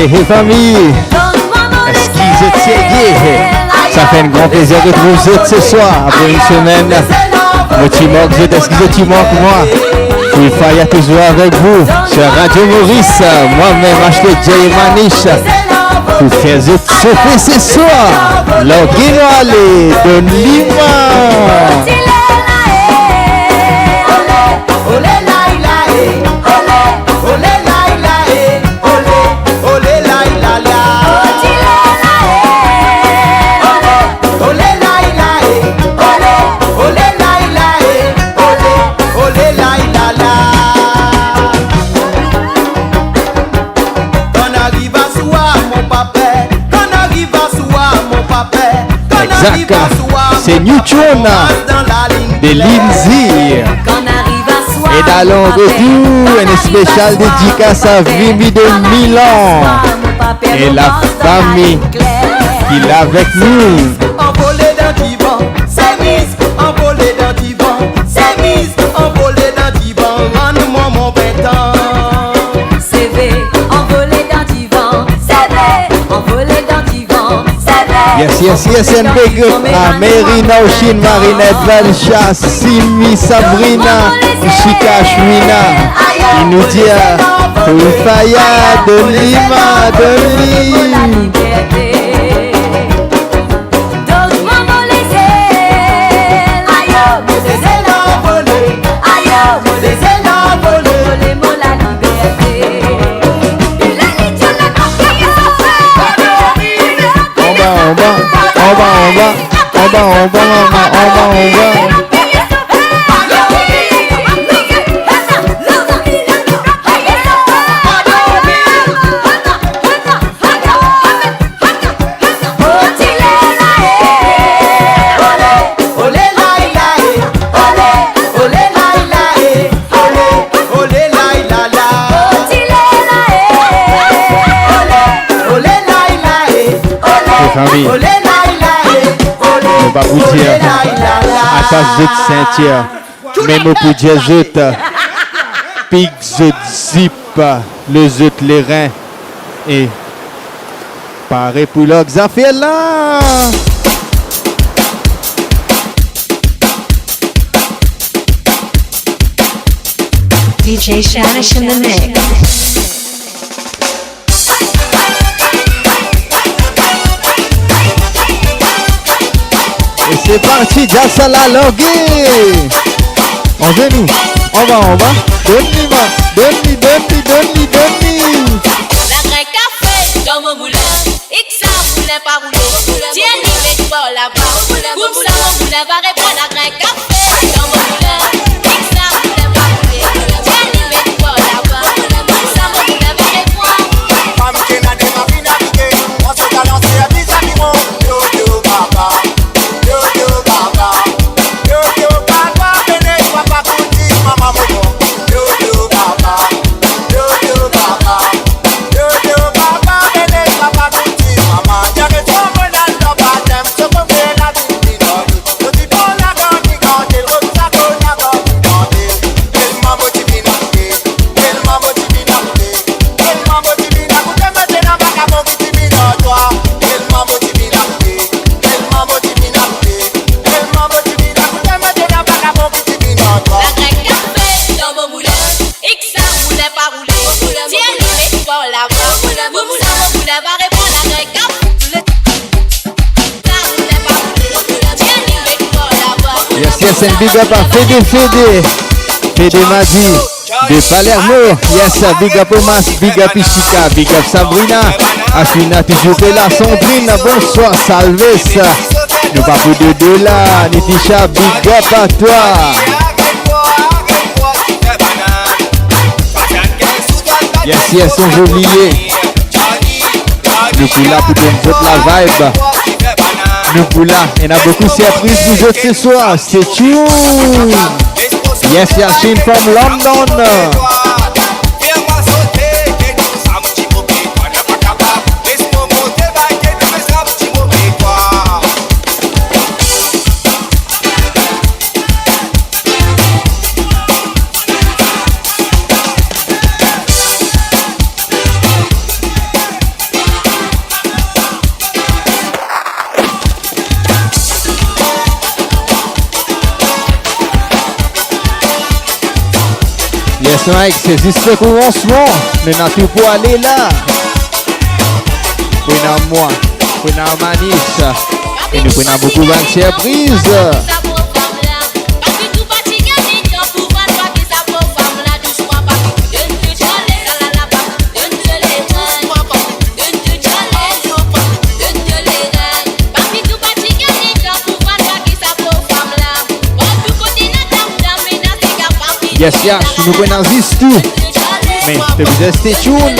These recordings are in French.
Hey famille, est-ce qu'ils étaient? Ça fait un grand plaisir de vous retrouver ce soir après une semaine. Est-ce que tu manques moi? Il fallait toujours avec vous sur Radio Maurice. Moi-même acheté Jay Manish pour faire ce soir. L'orgueil allez de Lima. Exact, c'est Newton de Lindsay. Et dans le retour, une spéciale dédicace à Vimy de Milan et la famille qui est avec nous. Envolé d'un divan, c'est mise. Envolé d'un divan, c'est mise. Envolé d'un divan, rends-moi mon béton. CV, envolé d'un divan, CV, envolé d'un divan, CV. Yes, and big up Marina Oshin, Marinette, Valcha, Simi, Sabrina, Chika, Shmina. Il nous dit Faya de Lima, de Lima. On va. On va vous dire attache de ceinture, même pour dire zut, pique zut zip, le zut les reins et pareil pour l'ox affaire là. DJ Shanish in the mix. Et c'est parti, Jassala Logé. En genou, on va. Donne-lui. La grain café dans mon moulin, X ça moulin pas rouler. Tiens, il met pas là-bas. Comme ça, mon moulin va répondre la grain café dans mon moulin, X ça moulin pas rouler. Tiens, il met pas là-bas. Comme ça, mon moulin va répondre. Femme qui n'a des marines naviguées, on se balance à 10 animaux. Yo, papa. Yes, and big up à Fede Madi de Palermo. Yes, big up Omas, big up Ishika, big up Sabrina. Ashwina toujours là, Sandrine, bonsoir, Salves. Nous pas pour de deux là, Nitisha, big up à toi. Yes, on veut oublier. Nous pour là pour donner toute la vibe. Nous pour là, il y a beaucoup de surprises pour vous ce soir. C'est tout. Yes, Yashin from London. Yes, Mike, c'est juste le commencement. Nous n'avons tout pour aller là. Nous avons moi, nous avons Manif. Et nous avons beaucoup de surprises. Yes, yes, nous prenons juste tout. Mais tu veux rester tune.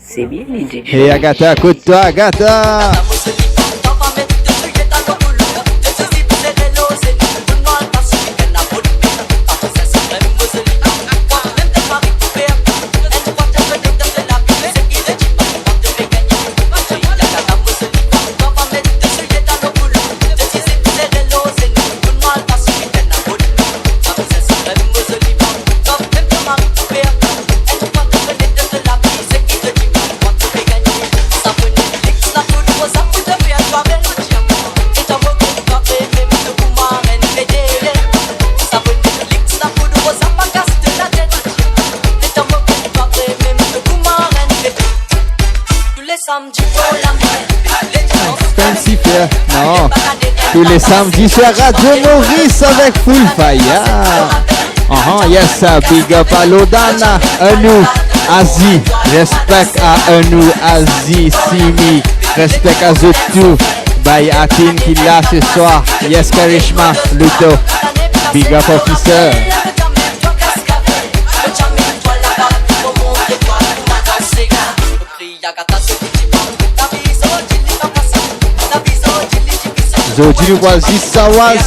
C'est bien, DJ. Hey Agatha, écoute-toi, Agatha. Non, tous les samedis sur Radio Maurice avec Full Fire. Yes, big up à Lodana, Anou, Asie, respect à Anou, Asie, Simi, respect à Zotou, by Akin qui là ce soir. Yes, Karishma, Luto, big up officer. Zodi voici sawal,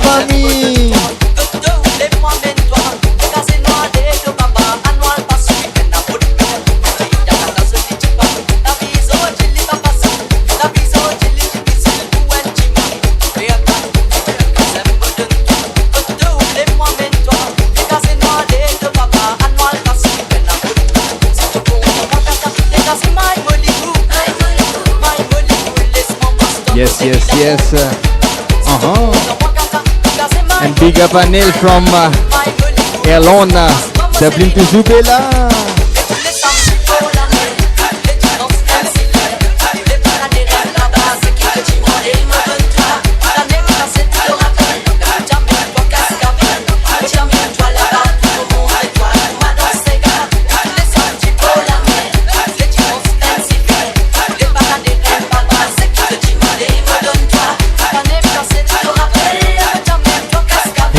mami. Yes. And big up Anil from Elona, Dublin to Zubela.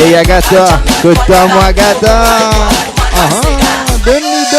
Hey Agatha, écoute-toi moi Agatha. Donne-lui.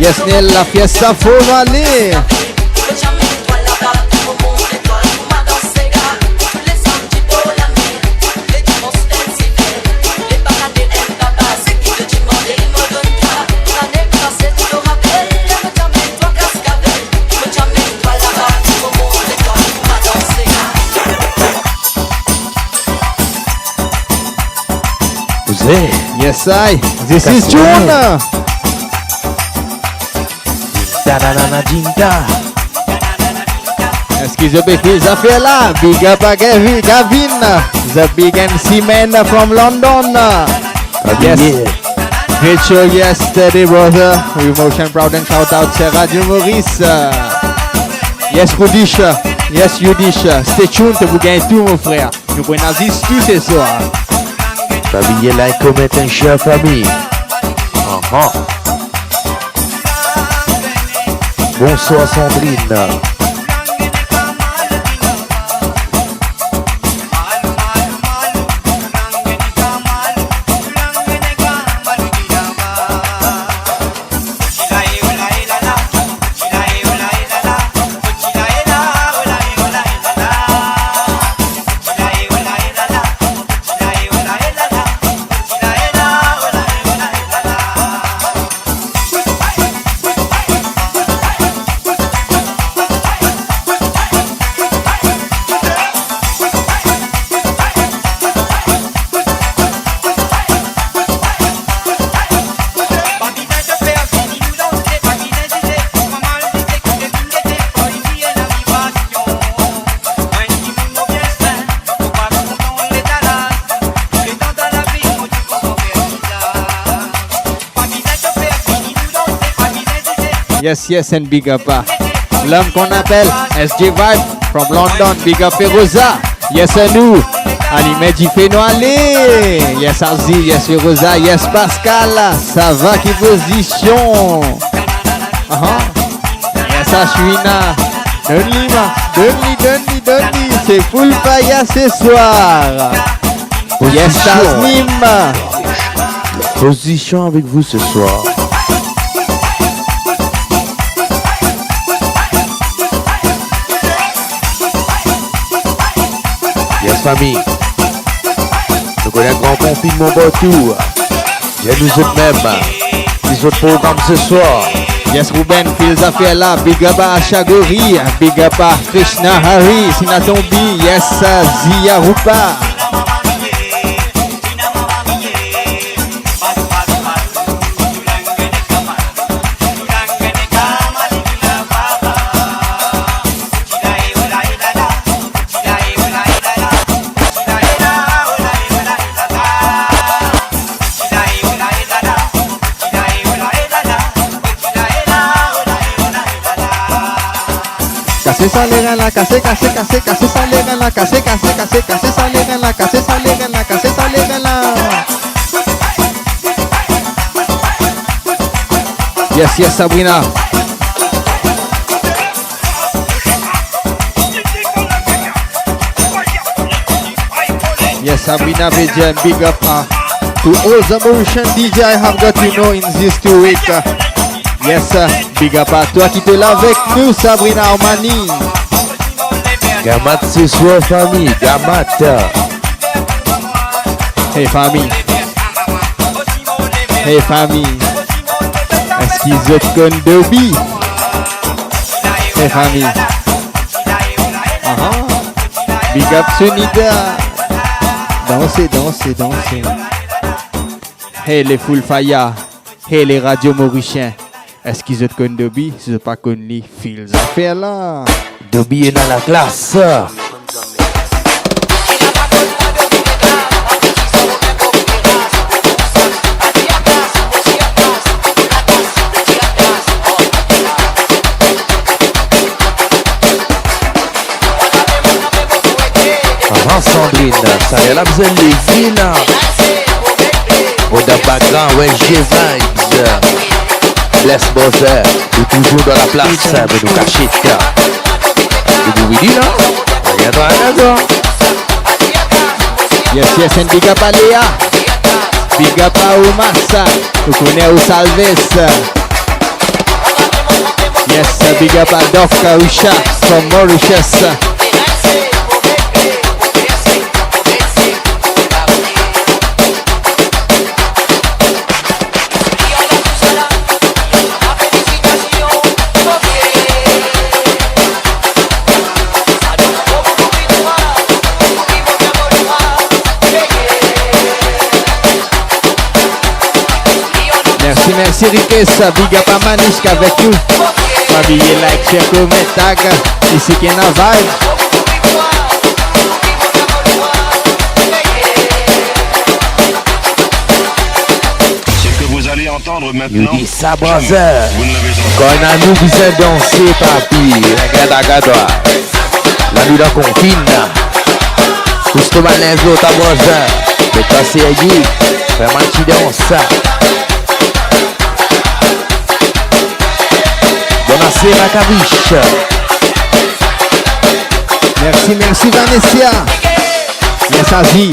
Yes, Nel, la fiesta faut aller. Café. Yes, I. This is June. Danana Dinda. Excuse me, please, affair là. Big up à Gavin, the big MC man from London. Yes. Great show yesterday, brother. Emotion proud and shout out to Radio Maurice. Yes, Rudish. Yes, Yudish. Stay tuned, vous gagnez tout, mon frère. Nous prenons tout ce soir. Famille là, comme un cher famille. Bonsoir Sandrine. Yes, and big up. L'homme qu'on appelle SJ Vibe from London. Big up Feroza. Yes, à nous. Animé du Féno allez. Yes, Arzi. Yes, Feroza. Yes, Pascal. Ça va, qui position? Yes, Ashwina. Donne-lui. C'est full fire ce soir. Yes, Tasnim. Position avec vous ce soir. Famille, nous connaissons un grand confinement partout. Il y a nous autres mêmes, les autres programmes ce soir. Yes, Ruben, Phil's affaire là. Big up à Shagori, big up à Krishna Hari, Sinatombi, yes, Zia Rupa. Casser sans les reins là, casser sans les reins là, casser sans les reins là, casser sans les reins là. Yes, Sabrina. Yes, Sabrina Bejan, big up to all the Mauritian DJ I have got to know in this 2 weeks. Yes, big up à toi qui te l'a avec nous, Sabrina Armani. Gamat ce soir, famille, Gamat. Hey, famille. Est-ce qu'ils ont connu Dobby? Hey, famille. Big up Sunida. Dansez. Hey, les full fire. Hey, les radios mauriciens. Est-ce qu'ils ont connu Dobby? Si ils n'ont pas connu, Phil's affaire là. Dobby est dans la classe. Sandrine, ça y est la besoin de villes. Au background, ouais, j'ai vibes. Bless Bowser, nous toujours dans la place, mais nous cacher. Et vous dites là, regarde à la maison. Yes, and big up à Léa. Big up à Omassa. Nous connaissons au Salves. Yes, big up à Dofka Usha from Mauritius. merci Riquet, big up à Manish avec nous. M'habiller like, share, comment, tag, ici qui est en vibe. Ce que vous allez entendre maintenant, Il dit ça, brother. vous ne l'avez Quand entendu. on a nous besoin danser, papi. Regarde. La nuit d'un confine. Justement, les autres, à brother. Mais toi, c'est Guy. Vraiment, tu danses. Buonasera, Caviche. Merci Vanessa. Yes, Azie.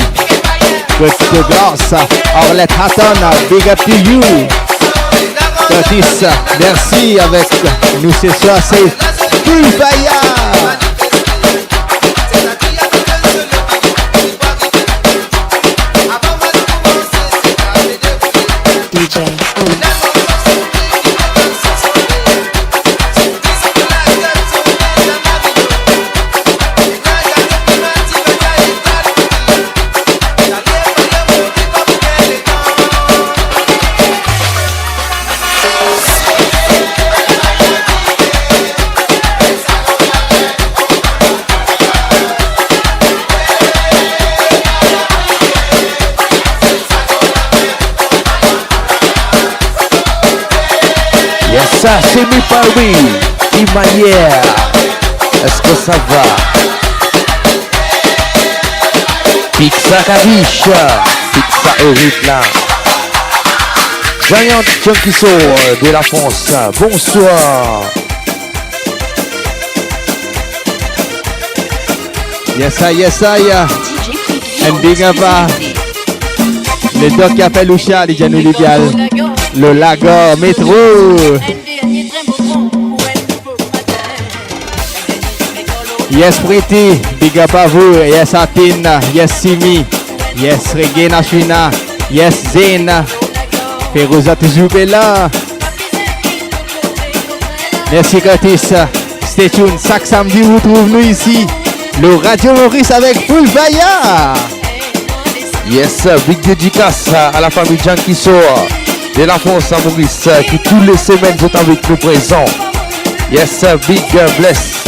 With the glass, Orlette Hatton, big up to you. Curtis, merci avec nous ce soir, c'est Full Fire. DJ. Ça, c'est mi Paris. Imanière. Est-ce que ça va? Pixa Caviche. Pixa Eric là. Giant Junkie Soul de la France. Bonsoir. Yes, I. And big up à le doc qui appelle Usha, les Janou Libial. Le Lagor Métro. Yes, Pretty, big up à vous. Yes, Atin. Yes, Simi. Yes, Reggae Nashina. Yes, Zen. Feroza Tizubela. Merci, Curtis. Stay tuned. Chaque samedi, vous trouvez-nous ici. Le Radio Maurice avec Full Fire. Yes, big dédicace à la famille Junkie Soul de la France à Maurice qui toutes les semaines sont avec nous présents. Yes, big bless.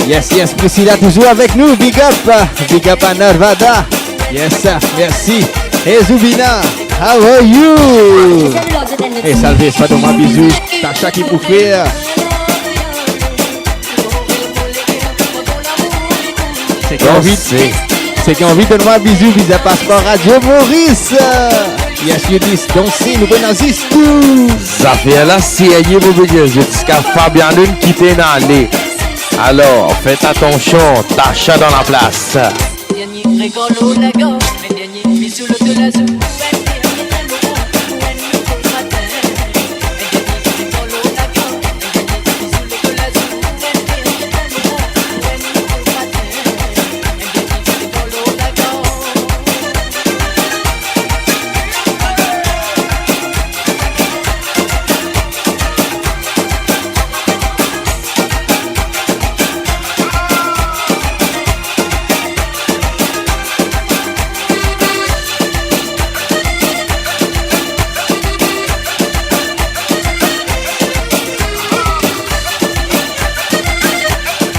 Yes, Priscilla toujours avec nous. Big up à Narvada. Yes, merci. Hey Zubina, how are you? Hey, salve, pas de moi, bisous. Tacha qui pour faire. C'est qui a envie de nous bisous, visa passeport Radio Maurice. Yes, you dis, danser, nous venons tout. Ça fait là, si elle est mauvaise, jusqu'à Fabien Lune qui t'est allé. Alors, faites attention, Tacha dans la place.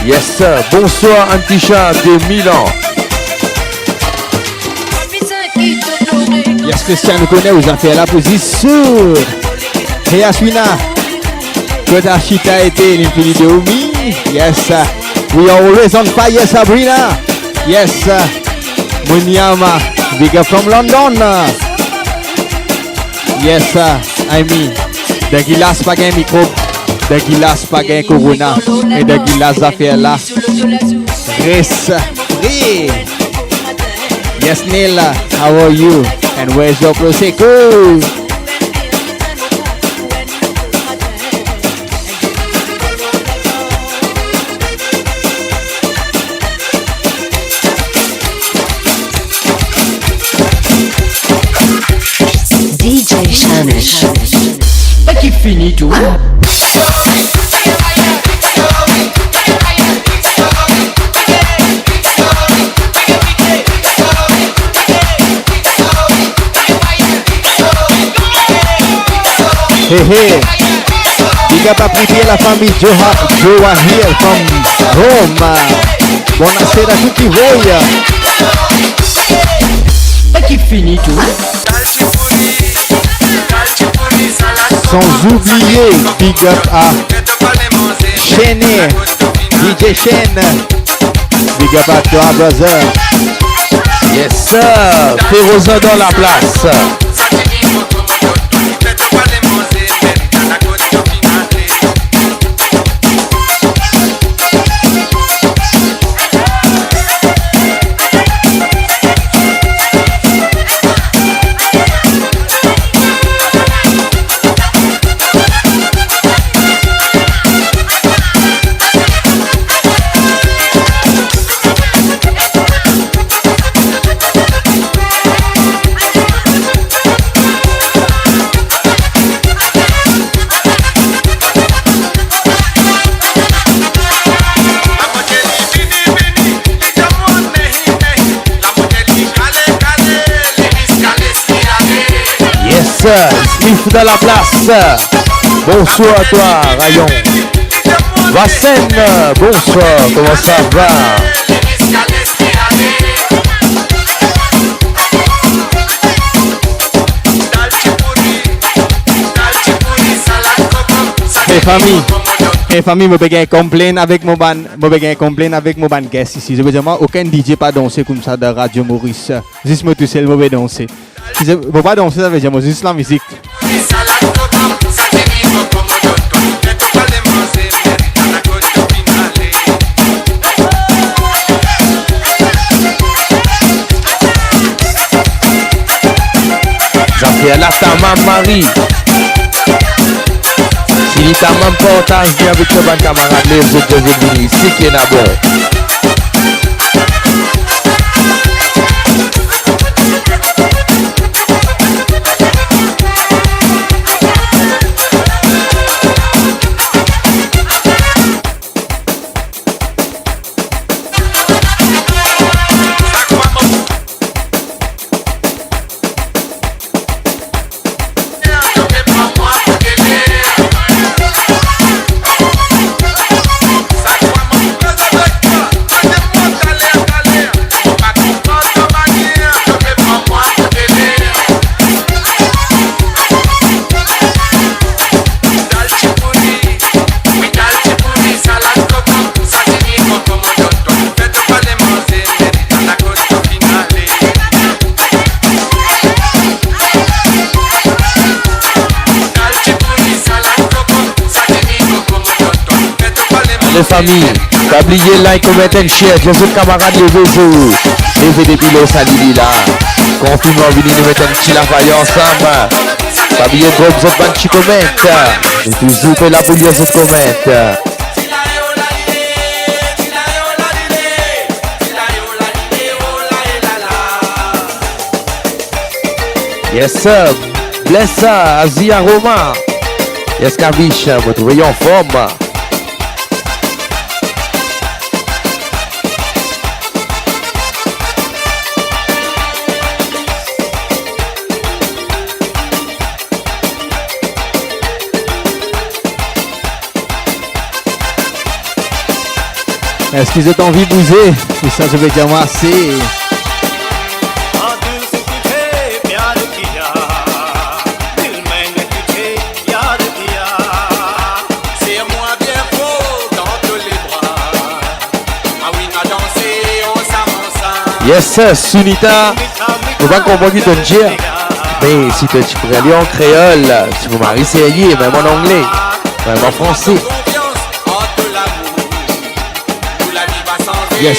Yes, sir. Bonsoir, Antisha de Milan. Yes, Christian nous connaît, vous avez fait la position. Hey, Aswina. Good Ashita été l'infini de Omi. Yes, we are always on fire, Sabrina. Yes, Munyama. Big up from London. Yes, I mean, the Gilas pas gain micro. De Gilas pas gain Corona et de Gilas affaire là. Reste free. Yes, Neil, how are you? And where's your Prosecco? DJ Shanish. Pas qui finit tout. Fire, fire, fire, fire, fire. Hey, hey. Big up à prier la famille Joa here from Rome. Buonasera a tutti voi. Qui finit tout. Sans oublier, big up à Shane, DJ Shane. Big up à toi, brother. Yes sir, Féroza dans la place. Smith dans la place. Bonsoir à toi, Rayon. Vassen, bonsoir, comment ça va? Hey famille, je vais complain avec mon ban guest ici. Je veux dire, moi, aucun DJ pas danser comme ça dans Radio Maurice. Juste moi tout seul, je vais danser. Si je ne peux pas danser, ça veut dire, moi, juste la musique. Jean-Pierre, là, ta maman Marie. Si ta maman partage bien avec tes bonnes camarades, les autres deviennent venus ici qui est là bon. Les familles, pas oublier like, comment and share, les autres camarades les besoins. Levez des pilotes, salut là. Confinement, venez nous mettre un petit lavaille ensemble. Pas oublier de vous autres petits commentaires. Et toujours fait la pour les autres commentaires. Yes sir, bless ça, Asia Roma. Yes Kavish, vous trouvez en forme. Est-ce qu'ils ont envie de bouger? Et ça, je vais dire moi, c'est... Yes, Sunita, on va comprendre qui te dire. Mais si tu pourrais aller en créole, si vous mariez, c'est lié, même en anglais, même en français. Yes,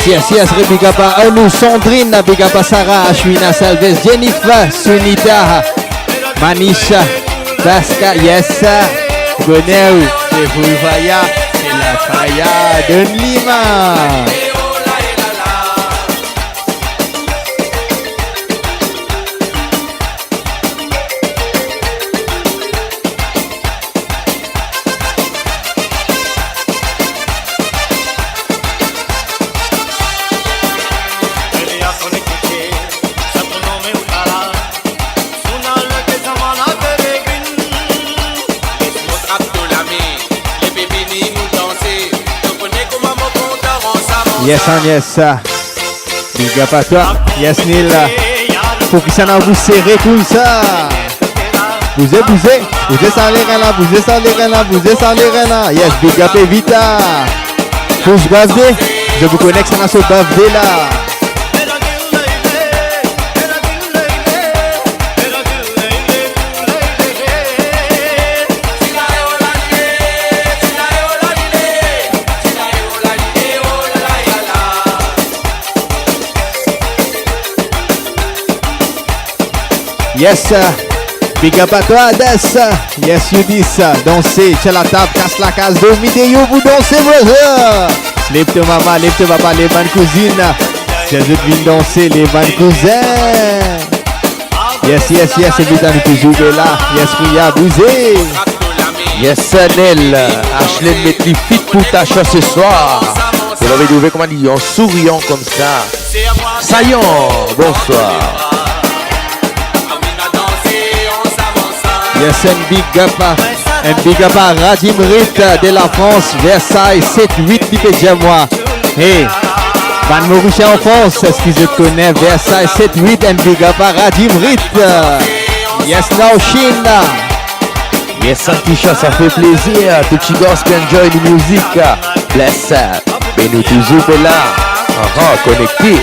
big up à nous, Sandrine, big up à Sarah, Ashwina Salves, Jennifer, Sunita, Manisha, Baska, yes, Goneu, c'est Bouvaya, c'est la Faya de Lima. Yes, and yes. Big up à toi. Yes, Neil. Faut que ça n'a vous serré comme ça. Bougez sans les reins là, bougez sans les reins là, bougez sans les reins là. Yes, big up Evita. Tous bavés. Je vous connais que ça n'a pas bavé là. Yes, big up à toi, Ades. Yes, you dis. Dansez, tiens la table, casse la case de vidéo, vous dansez, brother. Lève ton maman, lève ton papa, les bonnes cousines. J'ai juste vu danser, les bonnes cousins. Yes, évidemment, nous toujours là. Yes, Ria, bousez. Yes, Nel. Ashley, met les fit pour ta chose ce soir. Vous l'avez trouvé comment dire, en souriant comme ça. Saillant, bonsoir. Yes, and big up à Radim Rit de la France, Versailles, 7-8 Pipédia moi. Hey, Van Maurice en France, est-ce que je connais Versailles, 7-8 and big up à Radim Rit. Yes, now Chine. Yes, Antisha, ça fait plaisir. Tout petit gosse qui enjoy the music. Bless. Mais nous toujours là, connectés.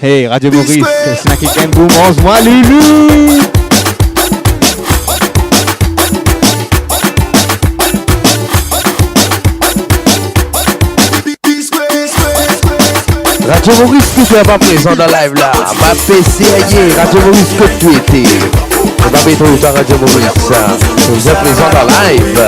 Hey, Radio Maurice, Snacky Kangoo, mange-moi Loulou. Radio Maurice qui n'est pas présent dans live là. Ma PC Radio Maurice que tu étais. On va mettre au Radio Maurice. Vous êtes présent dans live.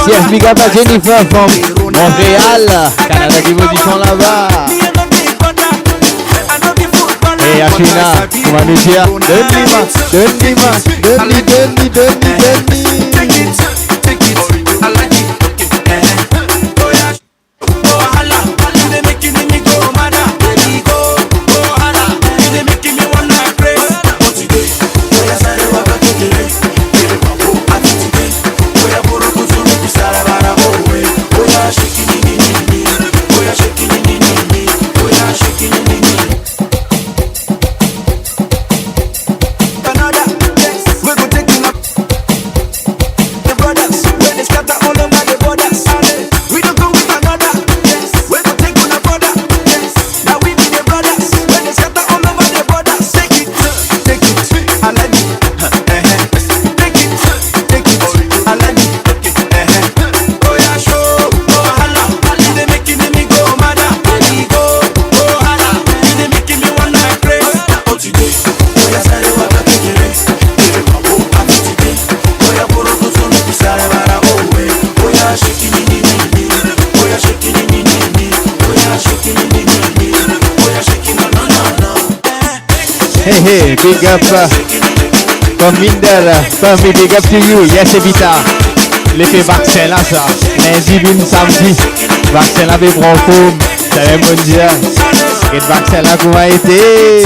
Yes, big up à Jennifer from Montréal, Canada qui vous dit sont là-bas. Hey Ashina, comment nous dire? Hey, big up from Minder, family, big up to you. Yes, Evita. L'effet vaccin là, ça. Lundi, bin, samedi. Vaccin là, des bronchos. Ça va me dire. Et le vaccin là, comment a été?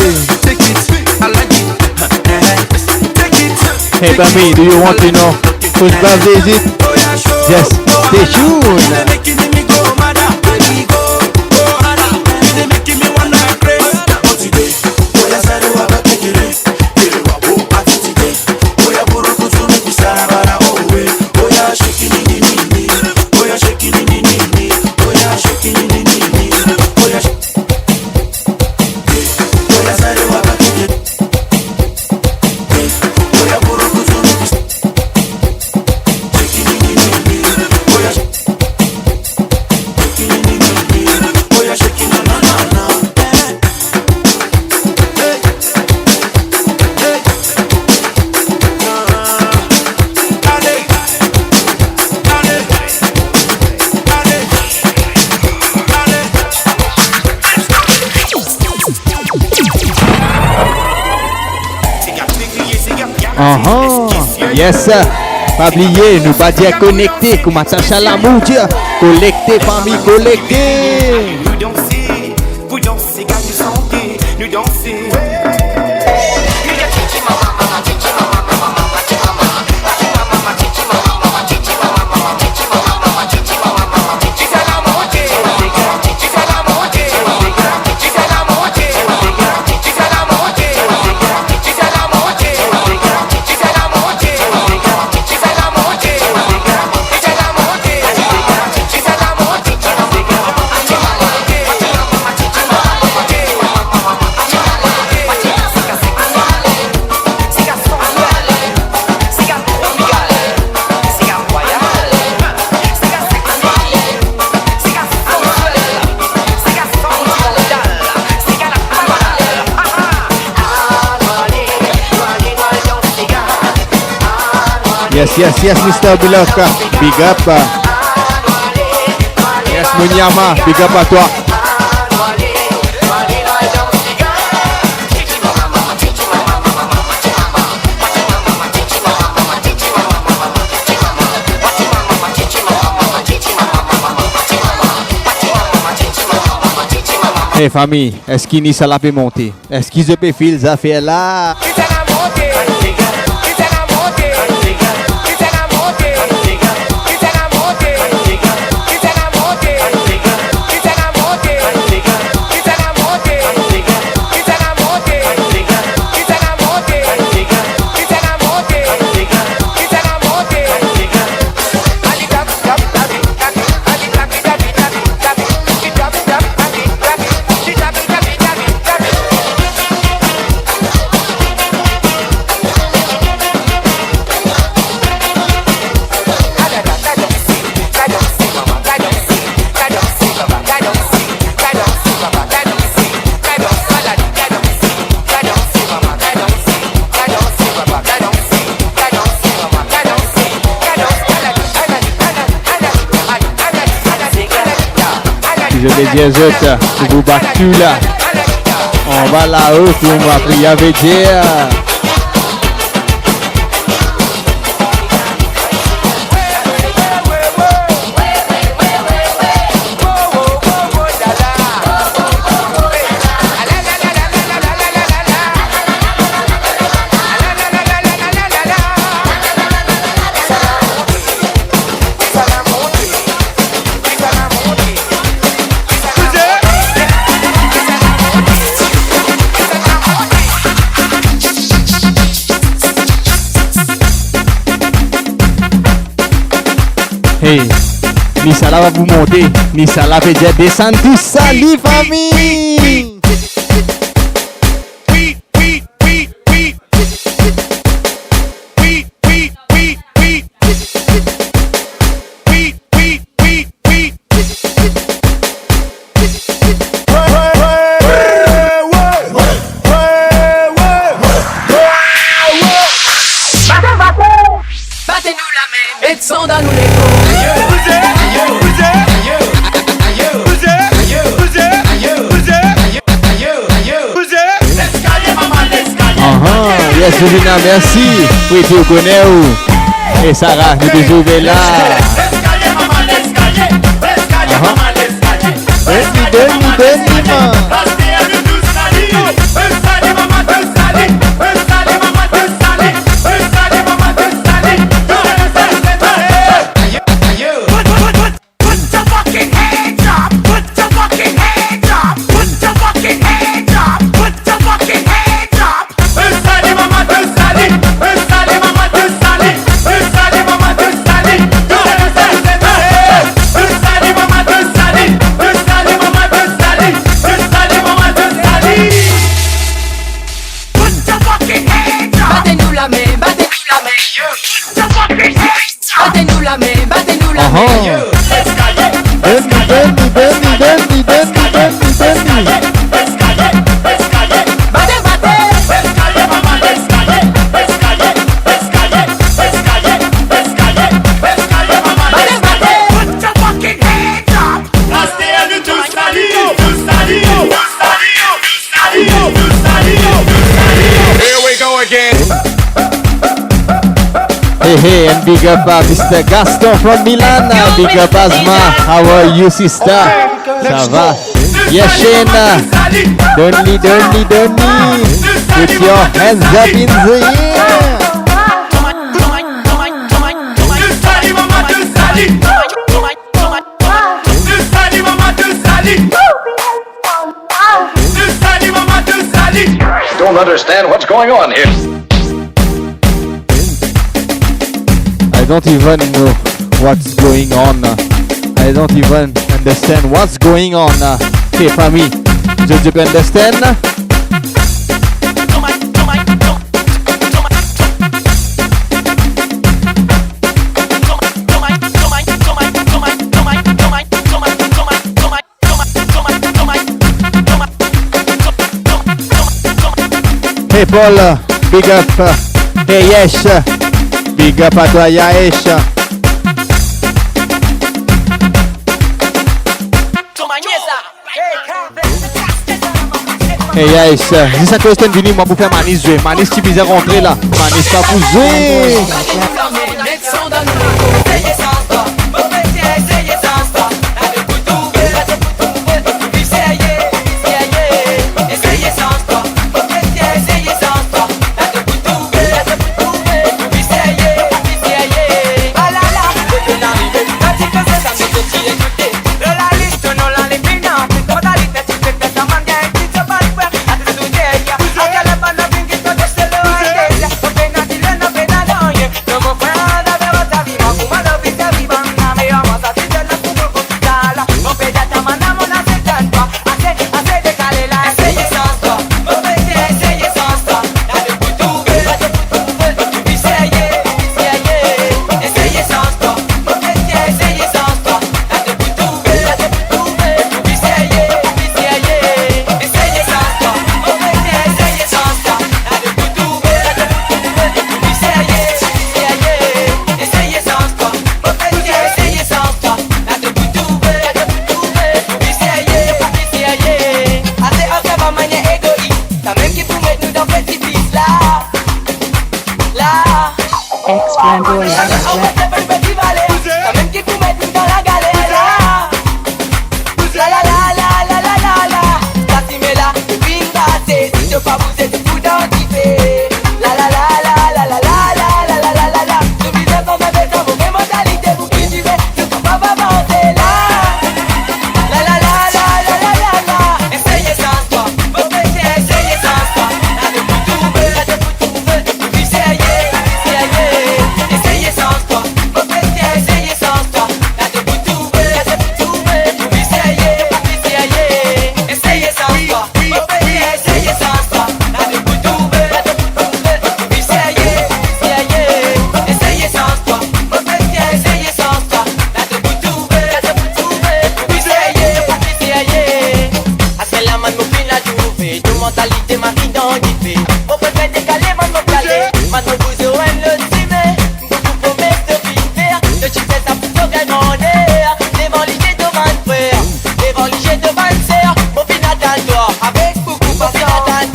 Hey, baby, do you want to know who's birthday is it? Just stay tuned. Voy a Yes, pas oublier, nous pas dire connecter, comme attache à l'amour, Dieu. Collecter, famille, collecter. Nous danser, vous dansez, gagne santé, nous danser. Yes, Mr. Bulaka, big up. Yes, Munyama, big up à toi. Hey famille, est-ce qu'il n'y ça l'a peut monter? Est-ce qu'ils peut filer ça fait là? Je vais dire aux autres, vous battu là. On va là-haut, puis on va prier avec Dieu. Hey, ni ça là va vous monter, ni ça là veut dire descendre tout ça, les familles. Yes, Julina, merci. Oui, tu connais où? Et Sarah, nous te jouons là. Hey, and big up Mr. Gaston from Milan. Big up Asma. How are you, sister? Ça va? Yes, Shane. Donny. Put your hands up in the air. Don't understand what's going on here. I don't even know what's going on. I don't even understand what's going on. Hey, family, do you understand? Hey Paul, big up. Hey Yesh, big up à toi Yaesh. Hey Yaesh, c'est ça que je t'ai venu moi pour faire Manis jouer. Manis qui bizarre rentrer là. Manis pas pour jouer.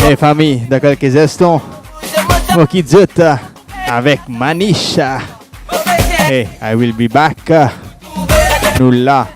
Hey famille, dans quelques instants, Moki Zut avec Manisha. Hey, I will be back. Nous là.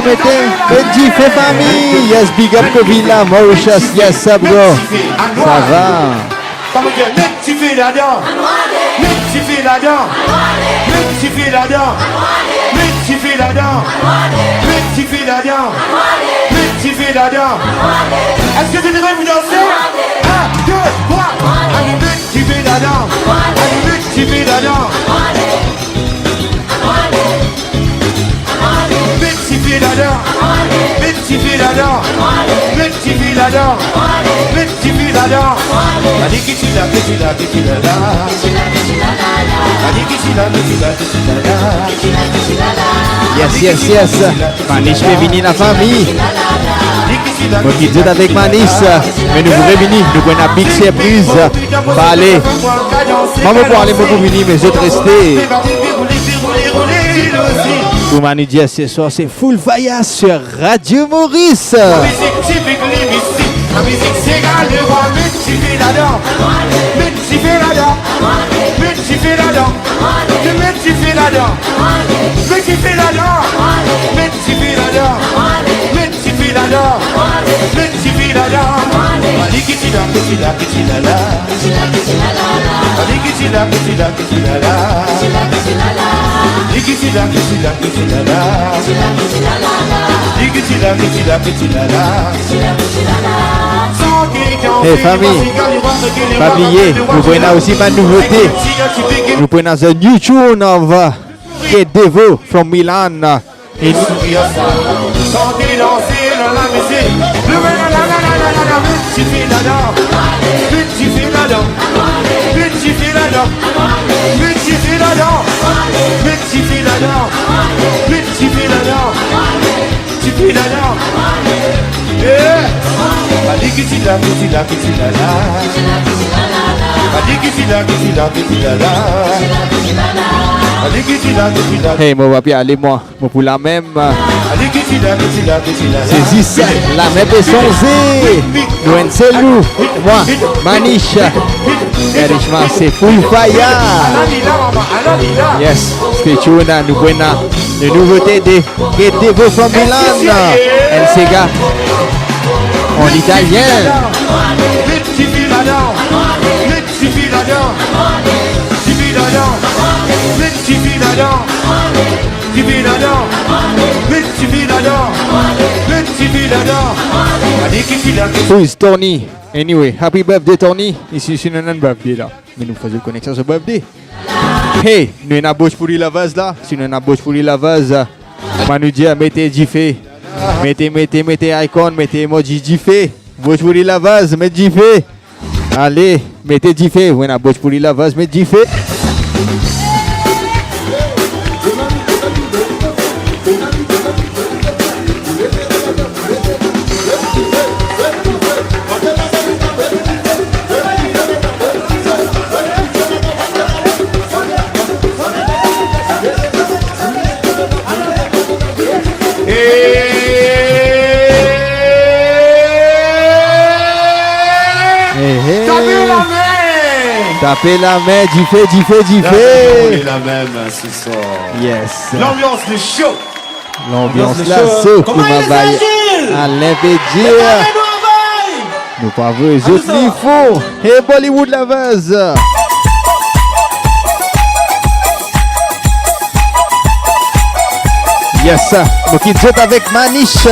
Mettez. Benji, fait famille. Yes, big up Kovila, Mauritius. Yes, sub bro. Ça va. Petit fil là-dedans. Petit fil là-dedans. Petit fil là-dedans. Est-ce que tu devrais vous danser? 1, 2, 3. Allez, petit fil là-dedans. Allez, petit fil là-dedans. Petit fil là-dedans. Petit fil là-dedans. Petit fil là-dedans. Petit fil là-dedans. Yes, yes, yes. Manish fait venir la famille. Moi qui dis avec Manish, mais nous voulons venir, nous avons une big surprise. Parler. Maman pour aller pour venir, mais je vais rester. Pour Manu dire ce soir, c'est Full Fire sur Radio Maurice. La musique s'égale de voir petit fil là-dedans. Petit fil là-dedans. Petit fil là-dedans. Petit fil là-dedans. Petit fil là-dedans. Petit fil là-dedans. Petit fil là-dedans. Petit fil là-dedans. Alikitila, kitila, kitila la. Alikitila, kitila, kitila la. Alikitila, kitila, kitila la. Alikitila, kitila, kitila la. Hey famille, pas oublier, nous prenons aussi ma nouveauté. Nous prenons un new tune of Get Devo from Milan. Et Chantez, danser dans la musique. Petit fil là-dedans. Petit fil là-dedans. Petit fil là-dedans. Petit fil là-dedans. Petit fil là-dedans. Petit fil là-dedans. Petit fil là-dedans. Yeah. Alikitila, kitila, kitila la. Alikitila, kitila, kitila la. Alikitila, kitila. hey, moi, va bien aller, moi pour la même. Alikitila, kitila, kitila la. C'est ça, la même est sonzée. Nous, c'est nous. Moi, Manish. Richement, c'est Full Fire. Yes, stay tuned. Nous prenons les nouveautés de Get Devo from Milan. El Sega. En italien. Petit fil là-dedans. Petit fil là-dedans. Petit fil là-dedans. Petit fil là-dedans. Petit fil là-dedans. Petit fil là-dedans. Petit fil là-dedans. Alikitila, Who is Tony? Anyway, happy birthday Tony. Ici c'est un birthday là. Mais nous faisons connexion sur birthday. Hey, nous avons une bouche pour la vase là. Si nous avons une bouche pour la vase, on nous dit mettez Jiffé. Mettez icon, mettez emoji Jiffé. Bouche pour la vase, mettez Jiffé. Allez, mettez Jiffé. Vous avez une bouche pour la vase, mettez Jiffé. Tapez la main, Jiffé. la même ce soir. Yes. L'ambiance de show. L'ambiance là, c'est pour ma baille. Alain Pédia. Nous pas vu les autres niveaux. Hey Bollywood la vase. Yes, moi qui jette avec Manish.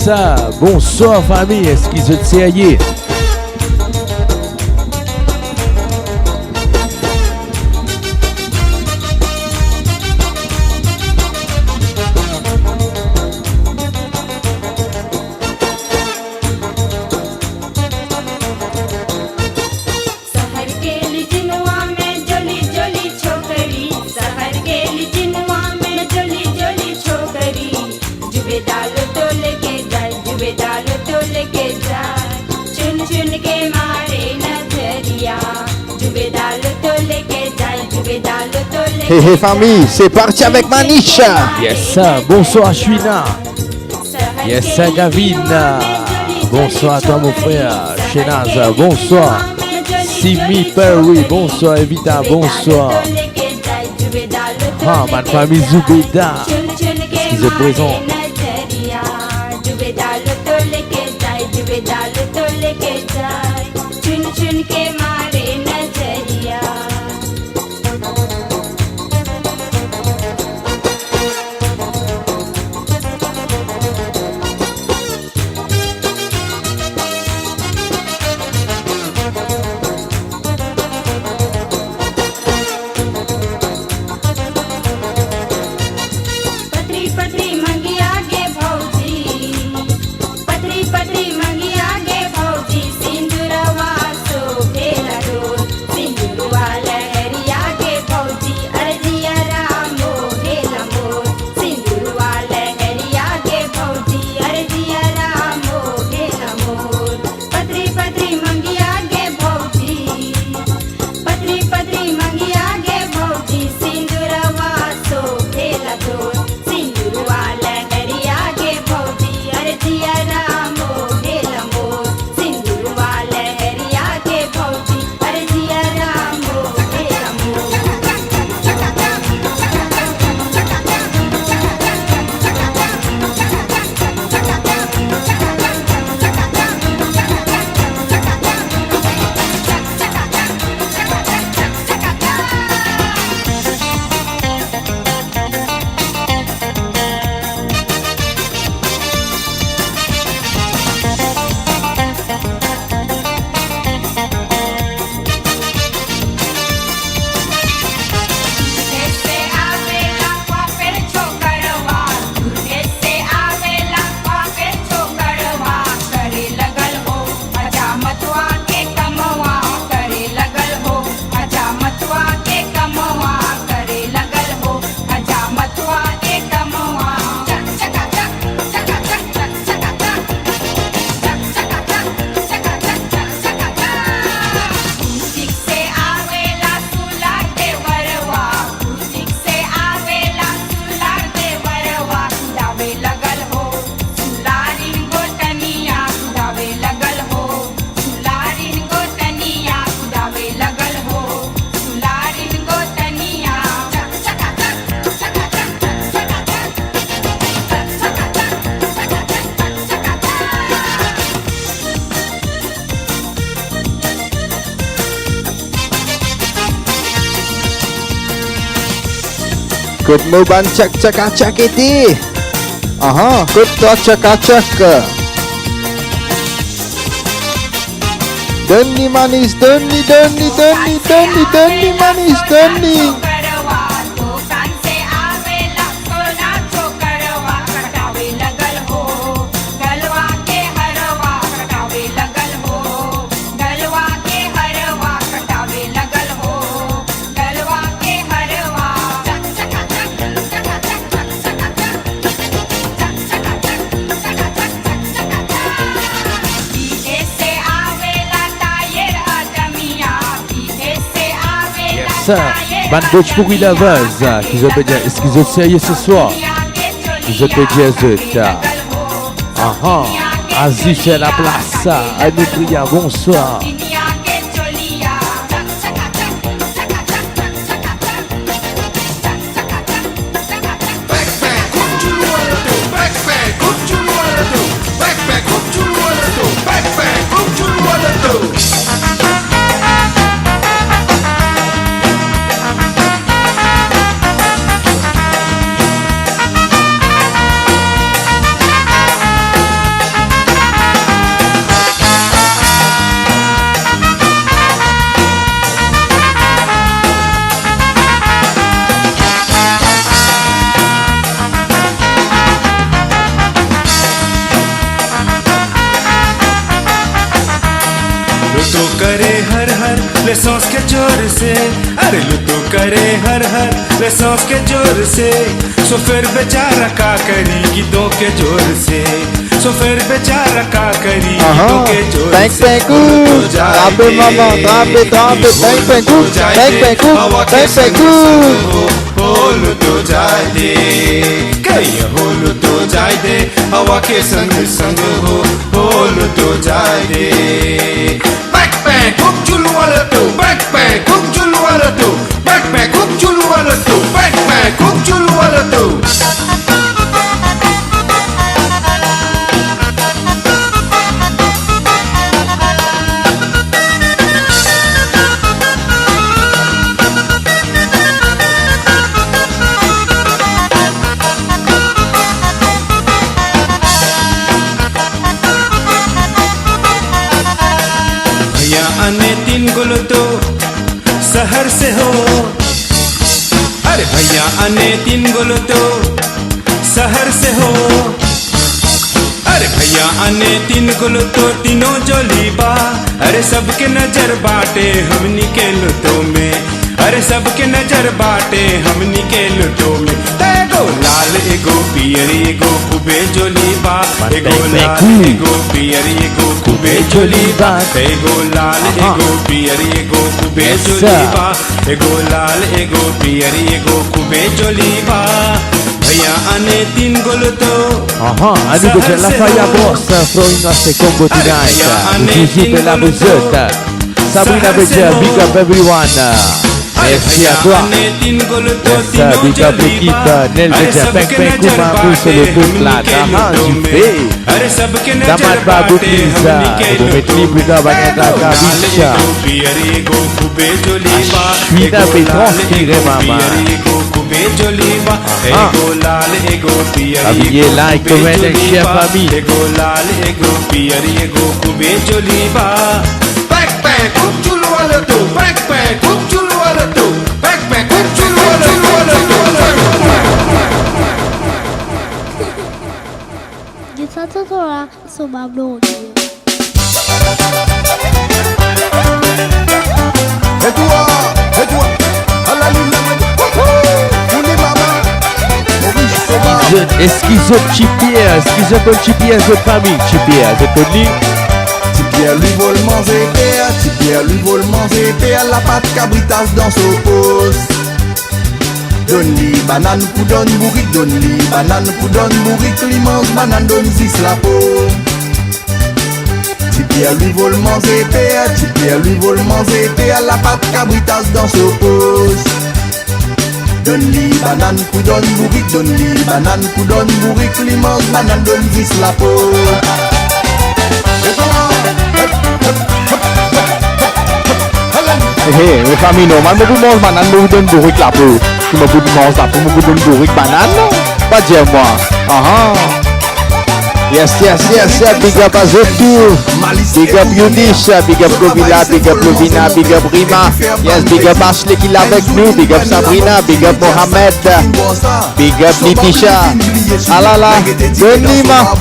ça. Bonsoir famille, est-ce qu'ils se sérieux? Hey hey famille, c'est parti avec Manisha. Yes sir, bonsoir Chouina. Yes sir Gavina. Bonsoir à toi mon frère. Shenaza, bonsoir. Simi Perry, bonsoir Evita, bonsoir. Ah, ma famille Zoubeda. Est-ce qu'ils sont présents? Kut mo ban cak iti. Aha, kut to cak. Doni manis, doni manis, doni. Ban Butch Pourri Lovers, qui se peut dire, est-ce qu'ils sont sérieux ce soir? Qui se peut dire, Aziz c'est la place, Anubria, bonsoir. लुतो करे हर हर ले सांस के जोर से, अरे लुतो करे हर हर ले सांस के जोर से। सो फिर बेचारा का करी गीतों के जोर से, सो फिर बेचारा का करी गीतों के जोर से। Trape maman, trape, trape, bang bang coup, bang bang coup, bang bang coup. होल तो जाए दे, कहीं होल तो जाए दे, हवा के संग संग होल तो जाए दे। बैक पैक कुक चुलू वाला तो, बैक पैक कुक चुलू वाला तो, बैक पैक कुक चुलू वाला तो, बैक पैक कुक चुलू वाला तो। अने तीन गुल तो शहर से हो, अरे भैया अने तीन गुल तो शहर से हो, अरे भैया अने तीन गुल तो तीनों जोली बा, अरे सबके नजर बाटे हमनी के लुटो में, अरे सबके नजर बाटे हमनी के लुटो में। एगो लाल एगो पियर एगो खूबे जोली बा, एगो लाल एगो पियर एगो खूबे जोली बा, एगो लाल एगो पियर एगो खूबे जोली बा, एगो लाल एगो पियर एगो खूबे जोली बा। भैया अने तीन गोल तो Amico c'è la faglia grossa, throwing us a combo tonight. Gigi per la buzzetta, Sabrina Beggia, big up everyone. Merci à toi. Yes, big up l'équipe Nel Beggia, Peng Peng Kuma, pousse le truc là. Tu fais Damat Babou Pisa, vous mettez plus d'un baguette à Kavisha. Je suis là, mais transpiré, maman. Habillé like, comment un chef ami. Gitato tora soba blue. Et toi, à la lune, on est maman. Esquizo Chipia, esquizo con Chipia, c'est famille, Chipia, c'est connu. Chipia lui vole manger père, Chipia lui vole manger père, la pâte cabritas dans son pose. Donne-lui banane pour donne bourrique, donne-lui banane pour donne bourrique, l'immense banane donne 6 la peau. Chipia lui vole manger père, Chipia lui vole manger père, la pâte cabritas dans son pose. Donne-lui banane pour donne bourrique, donne-lui banane pour donne bourrique, l'immense banane donne 10 la peau. Hé, mes familles, non, moi, je mange banane, je vous donne bourrique là pour. Tu me donnes mange là pour, je vous donne bourrique banane, non? Pas dire moi. Yes, big up à Zotou, big up Yudish, big up Govila, big up Lovina, big up Rima, yes, big up Ashley qui est avec nous, big up Sabrina, big up Mohamed, big up Nitisha, ah là là, donne-lui ma.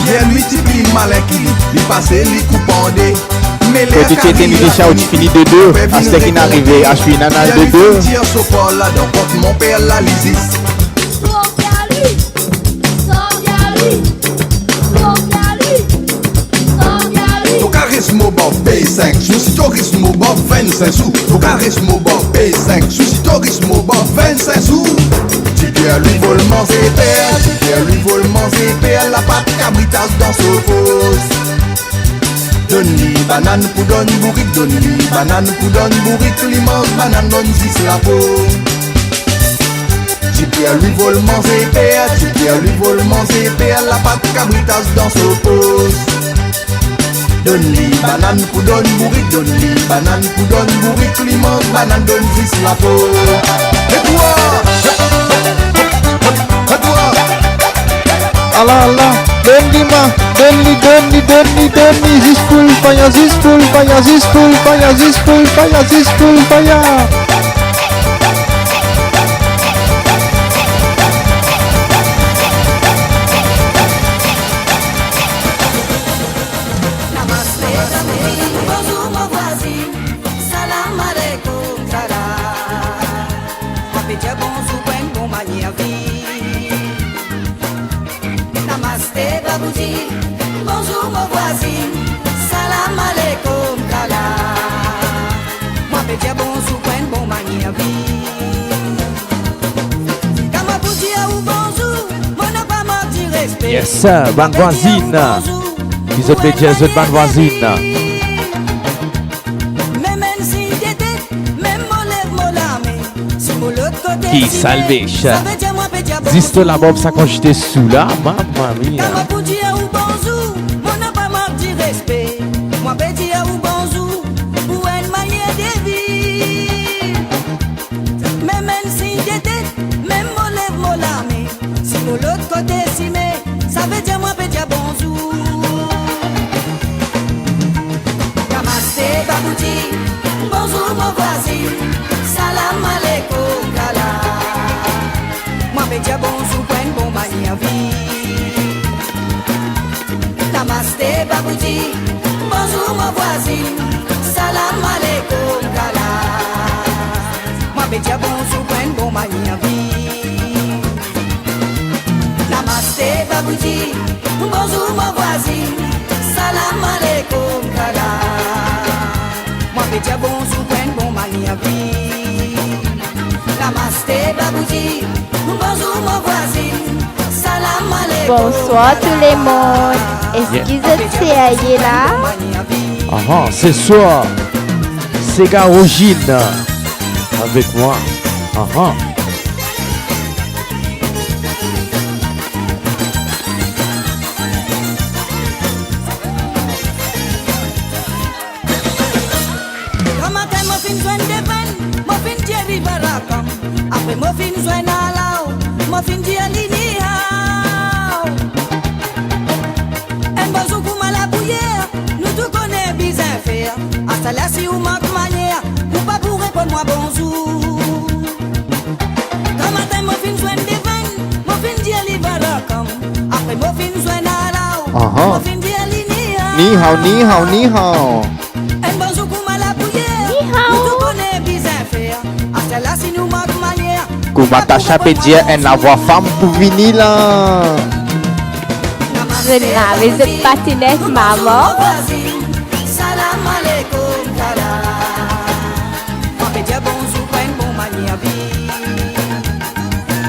Bien multiplie malin qui lui passe, lui coupandé. Quand tu étais Nitisha où tu finis de deux, à ce qui n'est arrivé, à celui nanal de deux. Mon père la lisis. Charisme bob P5, je suis tourisme bob 25 sous. Au charisme bob P5, je suis tourisme bob 25 sous. Chipia lui vole manger père, Chipia lui vole manger père, la pâte cabritas dans son pose. Donne-lui banane pour donne bourrique, donne-lui banane pour donne bourrique, l'immense banane donne 10 la peau. Chipia lui vole manger père, Chipia lui vole manger père, la pâte cabritas dans son pose. Donne-lui banane pour donne bourrique, donne-lui banane pour donne bourrique, l'immense banane donne 10 la peau. Et toi, Allah, donne-lui ma, donne-lui, zispoul, fire. Namaste Babouji, bonjour mon voisine, salam alaikum kala. Moi peux dire bonjour, bon manière vie. Kama Babouji ou bonjour, mon n'a pas mardi respect. Yes sir, bonne voisine. Ils ont fait dire bonne voisine. Qui salvage. Juste la bombe ça quand j'étais sous là, maman mia. Kama Babouji ou bonjour, mon n'a pas mardi respect. Moi peux dire ou bonjour, pour une manière de vie. Même si j'étais, même mon lève mon lame. Si mon l'autre côté si mais, ça veut dire moi peux dire bonjour. Namaste Babouji, bonjour mon voisin, salam alaikum kala. Moi peux dire bonjour pour une bonne manière vie. Namaste Babouji, bonjour mon voisin, salam alaikum kala. Moi peux dire bonjour pour une bonne manière vie. Namaste Babouji, bonjour mon voisin, salam alaikum kala. Moi peux dire bonjour pour une bonne manière vie. Namaste Babouji, bonjour mon voisin, salam alaikum. Bonsoir tout le monde. Est-ce que vous êtes là? Ce soir, c'est Garogine avec moi. Après moi fin joindre là, moi fin dire l'iniao. Un bonjour pour ma la bouillère, nous tout connaît bien faire. Hasta là si ou manque manière, ou pas pour répondre moi bonjour. Quand matin moi fin joindre des vannes, moi fin dire l'ivara. Après moi fin joindre là, moi fin dire l'iniao. Ni hao, ni hao. Un bonjour pour ma la bouillère, nous tout connaît bien faire. Hasta là si nous manque manière. Kumatacha peut dire un avoir femme pour venir là. Je n'avais cette patinette, maman. Salam alaikum kala. Moi peux dire bonjour pour une bonne manière vie.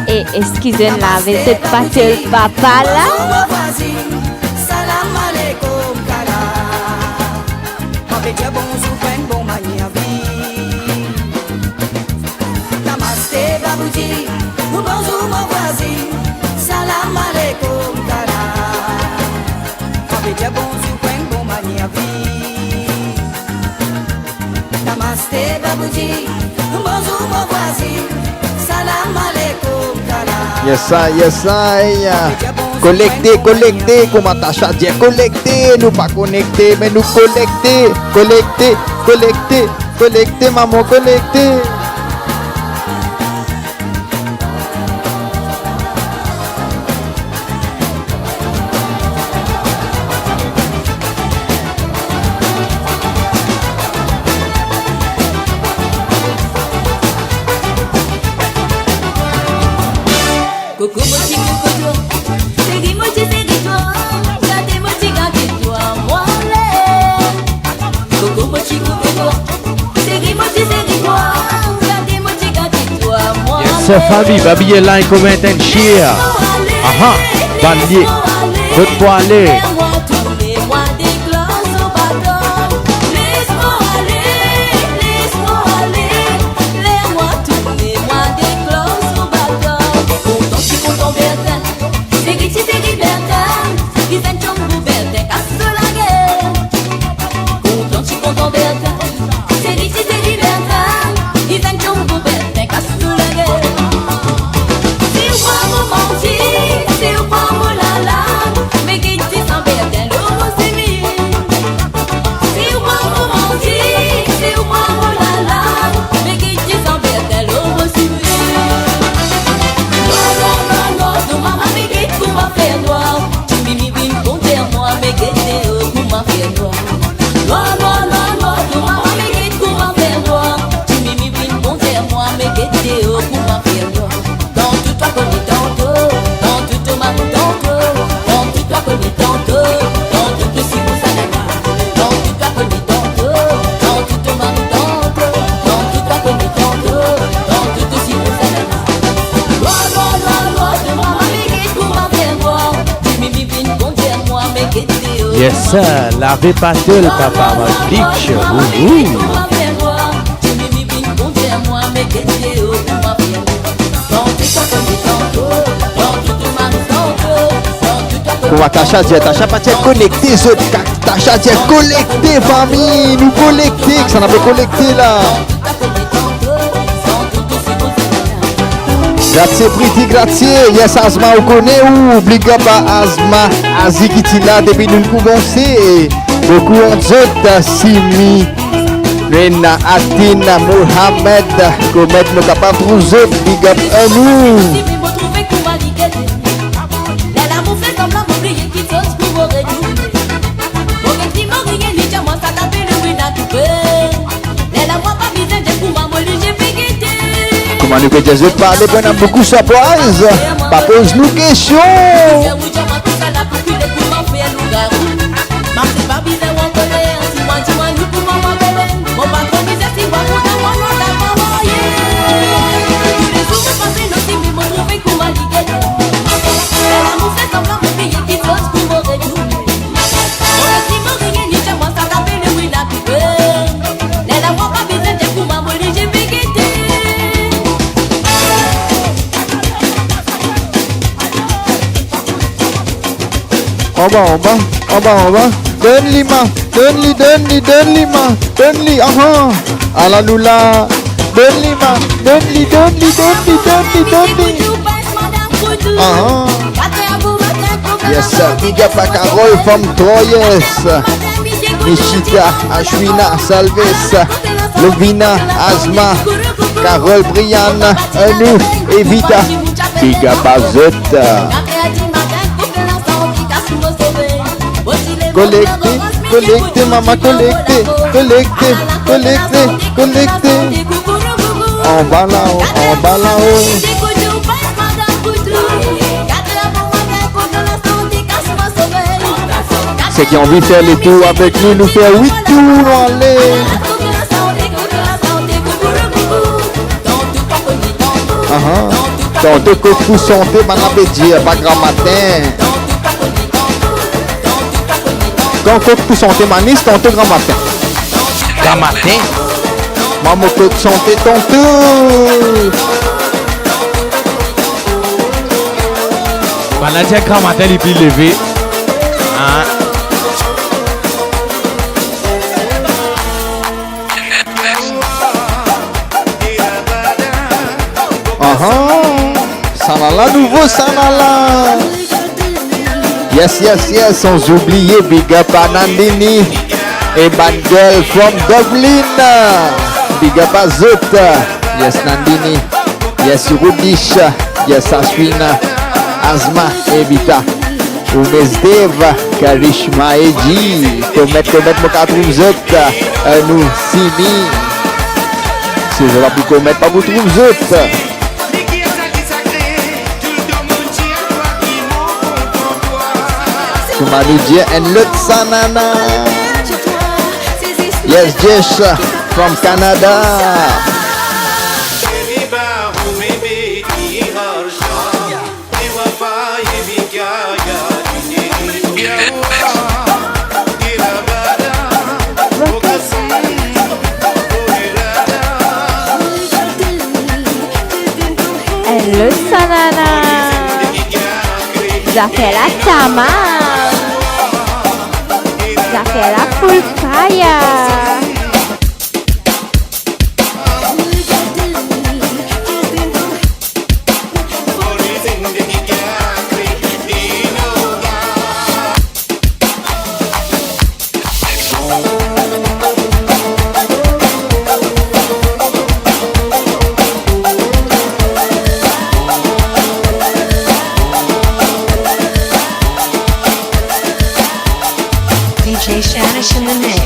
Et excusez-moi, avec cette patinette, papa là. Salam alaikum kala. Moi peux dire bonjour pour une bonne manière vie. Namaste Babouji, bonjour mon voisin, salam alaikum kala. Moi peux dire bonjour pour une bonne manière vie. Namaste Babouji, bonjour mon voisin, salam alaikum kala. Yes I. Collecter, Kumatacha dit collecter, nous pas connecter, mais nous collecter, maman, collecter. Yes, famille, babille là, comment un chien. Banlier, votre poêlée. Si Yes, sir. Lavé patel, papa, ma bitch. Ouh. Pour Tacha, Tacha pas connecté, Tacha connecté, famille, nous connecter, ça n'a pas connecté là. Grazie Pretty, grazie. Yes, Asma, vous connaissez ou big up à Asma, Azi qui est là depuis nous commencer. Beaucoup on zot, Simi, Rena, Atina, Mohamed, commet nous capables pour zot, big up à nous. Comment nous pouvons dire parler pendant beaucoup surprise? Pas pose nous question. En bas. Donne-lui, ah. Ala nous là. Donne-lui. Ah. Yes, big up à Carole from Troyes. Nishita, Ashwina, Salves, Lovina, Asma, Carole, Brianna, Anu, Evita. Big up à Zot. Collectez, maman, collectez. En bas là-haut. Ceux qui ont envie de faire les tours avec nous faire 8 tours, allez. Tantôt que vous sentez, m'en avez dit, pas grand matin. Quand vous sentez manis, tantôt grand matin. Grand matin? Maman, que vous sentez tantôt. Pendant que grand matin, il peut lever. Hein? Sanala, nouveau Sanala. Yes, sans oublier Big Up à Nandini et Bad Girl from Dublin. Big Up à Zot. Yes, Nandini. Yes, Rudish. Yes, Ashwina, Asma, Evita. Umes Deva, Karishma Eji. Commet mon 4 Zot. Nous, Simi. Si je vais plus commettre, pas vous trouver Zot. Manager and look Sanana. Yes, Jesh from Canada. Hello Sanana. Ça fait la tama. Ça fait la full fire. DJ Shanish in the mix.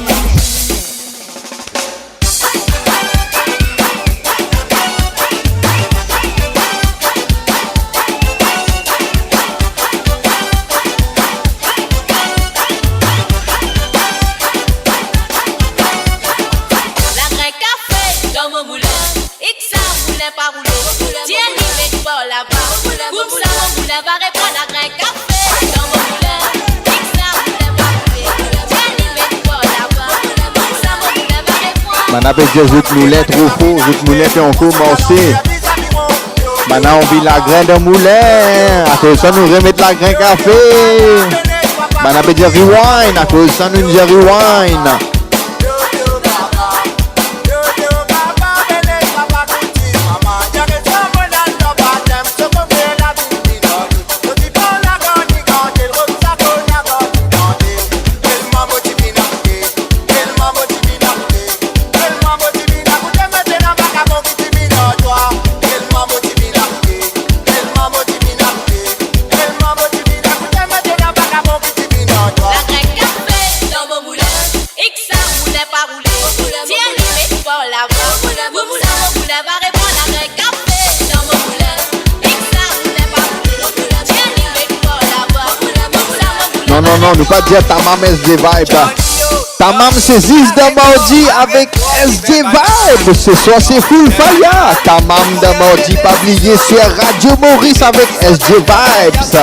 Pour ça, mon moulin va répondre à grain café. Dans mon moulin, X, Maintenant, on peut dire zout moulin trop fort, zout moulin fait encore commencer. Maintenant, on vit la graine de moulin. À cause de ça, nous remettons la graine café. Maintenant, on peut dire rewind. À cause de ça, nous disons rewind. Non, nous pas dire ta maman SD Vibe. Ta maman c'est Ziz Damordi avec SD Vibe. Ce soir c'est full fire. Ta maman Damordi pas oublier sur Radio Maurice avec SD Vibes.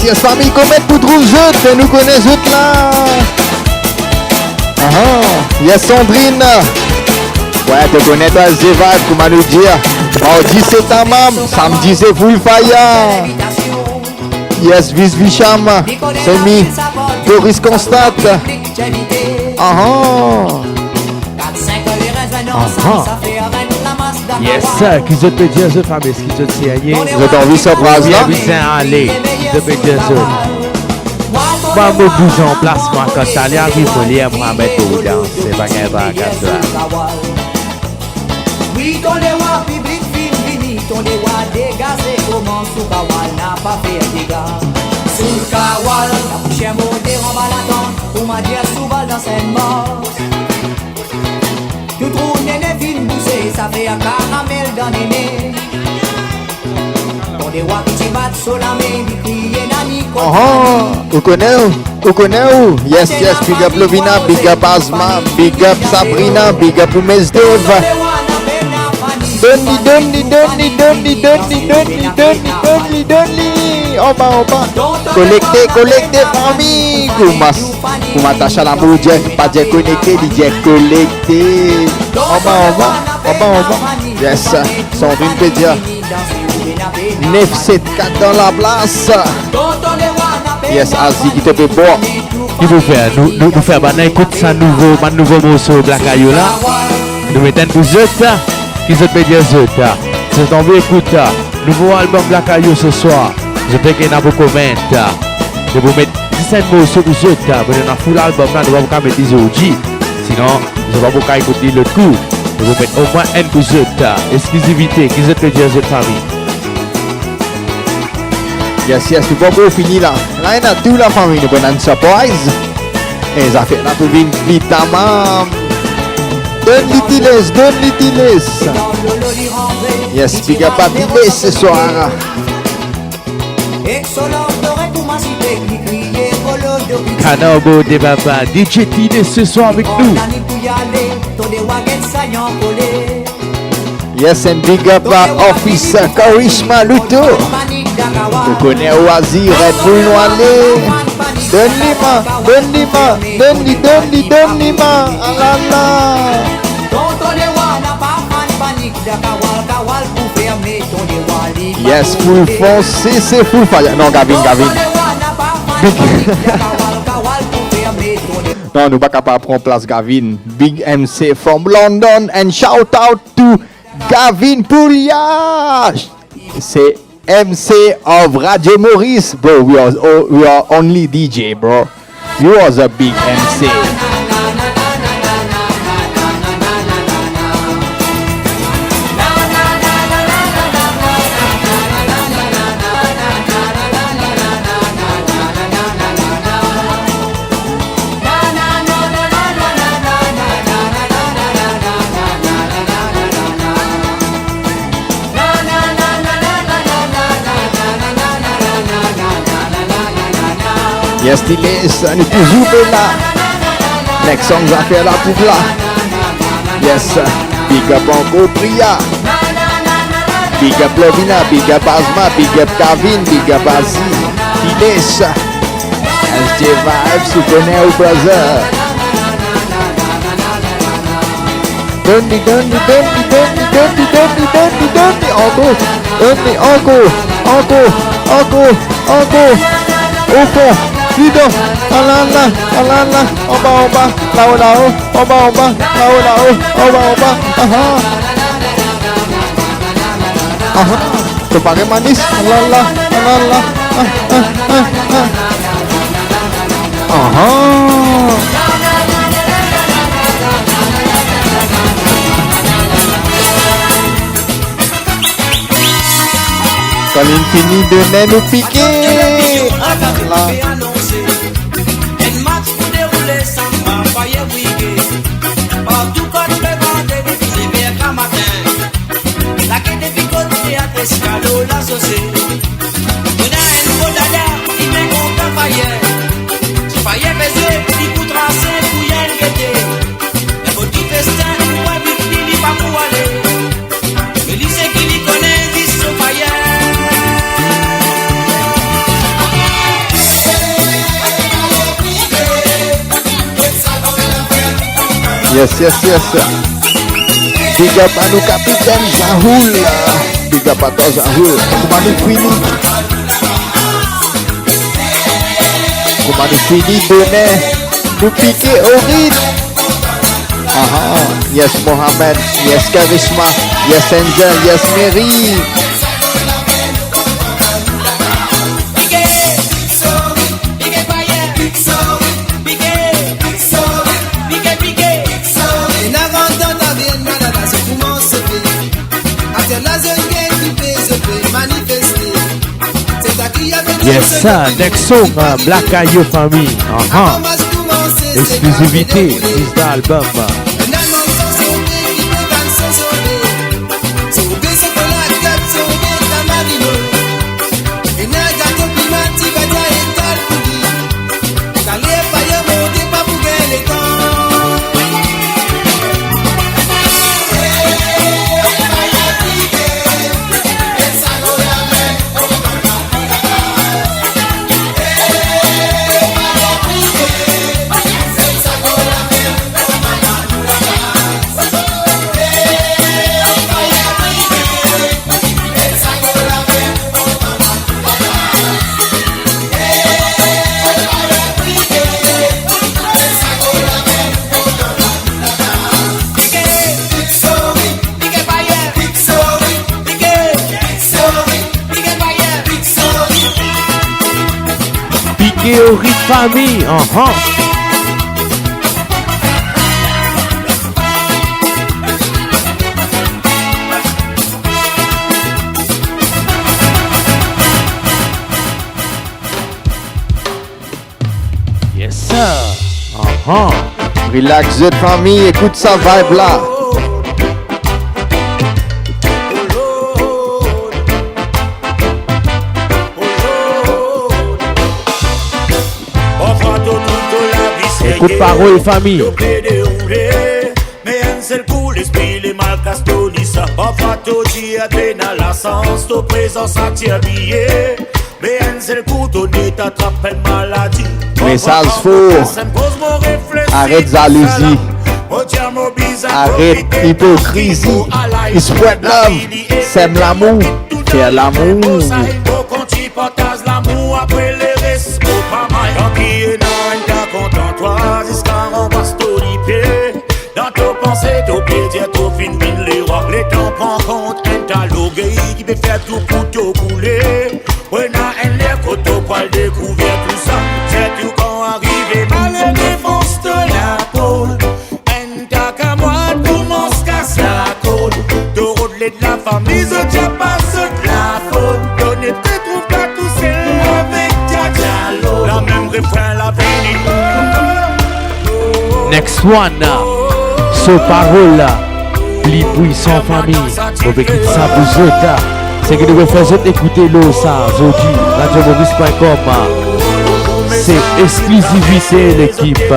Yes, famille, comment pour trouver autres, nous connaissons autres là. Yes, Sandrine. Ouais, tu connais toi, Zévad, comment nous dire. Mardi, c'est ta maman, samedi, c'est full fire. Yes, Vice Bicham, Semi, Doris Constate. Yes, qui se peut dire ce fameux, qui se tient. Vous avez envie de cette phrase là? Allez, je peux dire ça. Moi, je bouge en place, moi, quand ça arrive, il faut lire, moi, mettre au dans. C'est pas qu'un bagage là. Oui, ton dewa public film fini, ton dewa dégazé, comment sous kawal n'a pas fait dégâts. Sous kawal, la poussière montée en balaton, pour m'a dire sous balle dans cette mort. Tout trou néné fin boussé, ça fait un caramel dans les nez. Ton dewa qui bat sur la main, il crie nani Vous connaissez où? Yes, big up Lovina, big up Asma, big up Sabrina, big up Mesdev. Donne-li. On va. Collecter, famille. Comment m'attache à l'amour, pas dire connecter, dire collecter. On va. Yes, Sandrine peut dire. 974 dans la place. Yes, Azi qui te peut boire. Il faut faire, nous faire, écoute ça nouveau morceau Black Ayola. Nous mettons pour eux, qui se peut dire eux. C'est envie écoute, nouveau album Black Ayo ce soir. Je peux qu'il y en a beaucoup de je vous mettre 17 morceaux pour eux. Vous avez un full album là, nous ne pouvons pas mettre des OG. Sinon, je ne vais pas écouter le coup. Je vous mettre au moins un pour eux. Exclusivité, qui se peut dire eux famille. Yes, tu vas pas finir là. Là, il y a toute la famille, nous prenons une surprise. Et ça fait là pour venir vite ta maman. Donne-li tiles. Yes, big up à Tiles ce soir. Canabo de Baba, DJ Tiles ce soir avec nous. Yes, and big up à Office Charisma Luto. Vous connaissez Oasis, Red Bull Noilé. Donne-li ma. Yes, full foncé, c'est full fire. Non, Gavin. Non, nous pas capable de prendre place, Gavin. Big MC from London and shout out to Gavin Pouliage. C'est MC of Radio Maurice, bro. We are only DJ, bro. You was a big MC. Yes, Tilis, nous toujours là. Next song, va faire la pour là. Yes, big up encore Priya. Big up Lovina, big up Asma, big up Kavin, big up Azi. Tilis, SJ Vibes, Super Brother. Donne, encore. Au fond, Lido, alala, en bas, là-haut, en bas, là-haut, en bas, tu pakai manis, alala, Quand l'infini de nez nous piquer. Un match pour dérouler sans ma faille briguer. Partout quand le vendait des filets vers qu'un matin. La quête des picotés à t'escalo la saucée. On a un nouveau dada, il m'est content faillait. Si faillait baiser, il coûtera 5 pour y en guetter. Un petit festin, pour un but, il n'y va pour aller. Le lycée qui l'y connaît, dit ce faillait. Yes. Big up à nous capitaine Zahul. Big up à toi Zahul. Comment nous finit donner nous piquer au rythme. Yes Mohamed, yes Charisma, yes Angel, yes Mary. Yes, ça, next song, Black Ayo Family. Exclusivité, this album. Théorie de famille, Yes sir. Relax de famille, écoute sa vibe là. Écoute parole famille. Mais un seul coup l'esprit les mal castoni ça. Parfois tout dit à dans la sens to présence à t'habiller. Mais un seul coup donné t'attrape une maladie. Message faux. Arrête jalousie. Arrête hypocrisie. Spread love. Sème l'amour. Faire l'amour. Quand tu partages l'amour après les restes pas mal. Quand qui est content toi jusqu'à en passe tout pied. Dans ton pensée, ton pied, dire tout fin les rois. Les Mais t'en prends compte, un talogué qui peut faire tout pour te couler. Ouais, n'a un l'air qu'au poil découvert tout ça. C'est tout quand arrive mal et défonce de la peau. Un tac à moi pour mon casse la côte. De rodeler de la famille, je tiens pas de la faute. Donnez peut-être ou pas tout seul avec Diagalo. La même refrain, la béni. Next one, so parole, plus puissant famille, avec ça vous autres, c'est que nous devons faire écouter l'eau ça, aujourd'hui, radiomaurice.com, c'est exclusivité l'équipe.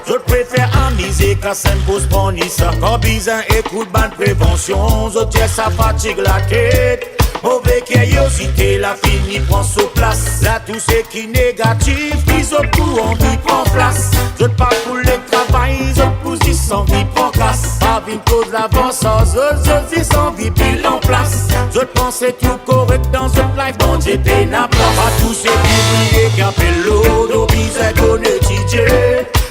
Je préfère amuser qu'à s'impose pour ça. Quand bizarre écoute bonne prévention, je tiens ça fatigue la tête. Mauvais curiosité, la fini prend sa place. Là tout ce qui est négatif, ils ont tout envie prend place. Je parle pour le travail, je pousse ils sans vie prend casse. Pas une cause l'avancement, je dis sans vie pile en place. Je pensais tout correct dans ce life, bon j'ai peine à place. Pas tous ces publiés qui appellent l'eau, nos bises connaît TJ.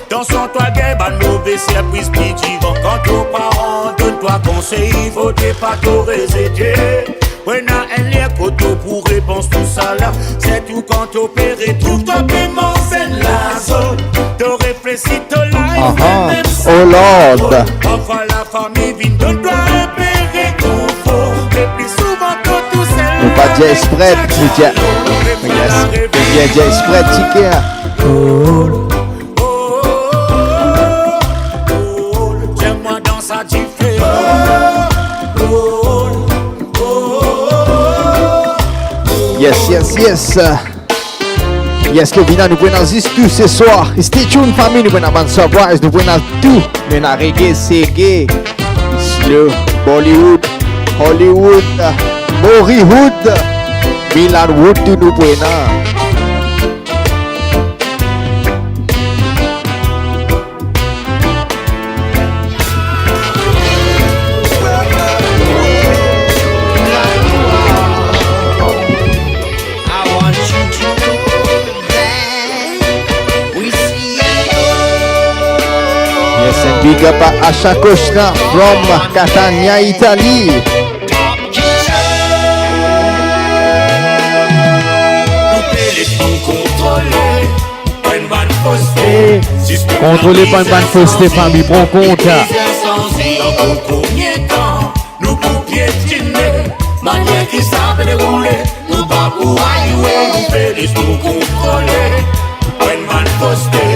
Dans son toit, gain, bah mauvais surprise, puis vivant. Quand aux parents donne-toi conseil, faut pas tout réséter. Ouais, n'a un lien coteau pour réponse tout ça là. C'est tout quand t'opérer, trouve-toi paiement, c'est la zone. T'as réfléchi, t'as life, oh Lord. Enfin la famille vient, donne-toi repérer confort. Mais plus souvent t'as tout seul. Ou pas Jay Spread, tu dis. Yes, Jay Spread, chiquet. J'aime-moi dans sa différence. Yes. Yes, que vina nous prenons juste tout ce soir. Stay tuned, famille, nous prenons une surprise, nous prenons tout. Nous prenons reggae, reggae, slow, Bollywood, Hollywood, Bollywood, Milan Wood, tout nous prenons. Big up à Asha Koshna from Catania, Italie. Contrôlez pas une bonne fausseté, famille, prends compte. Nous pour piétiner, manière qui savent dérouler, nous pas pour aïouer, nous fait nous contrôler. Une bonne fausseté,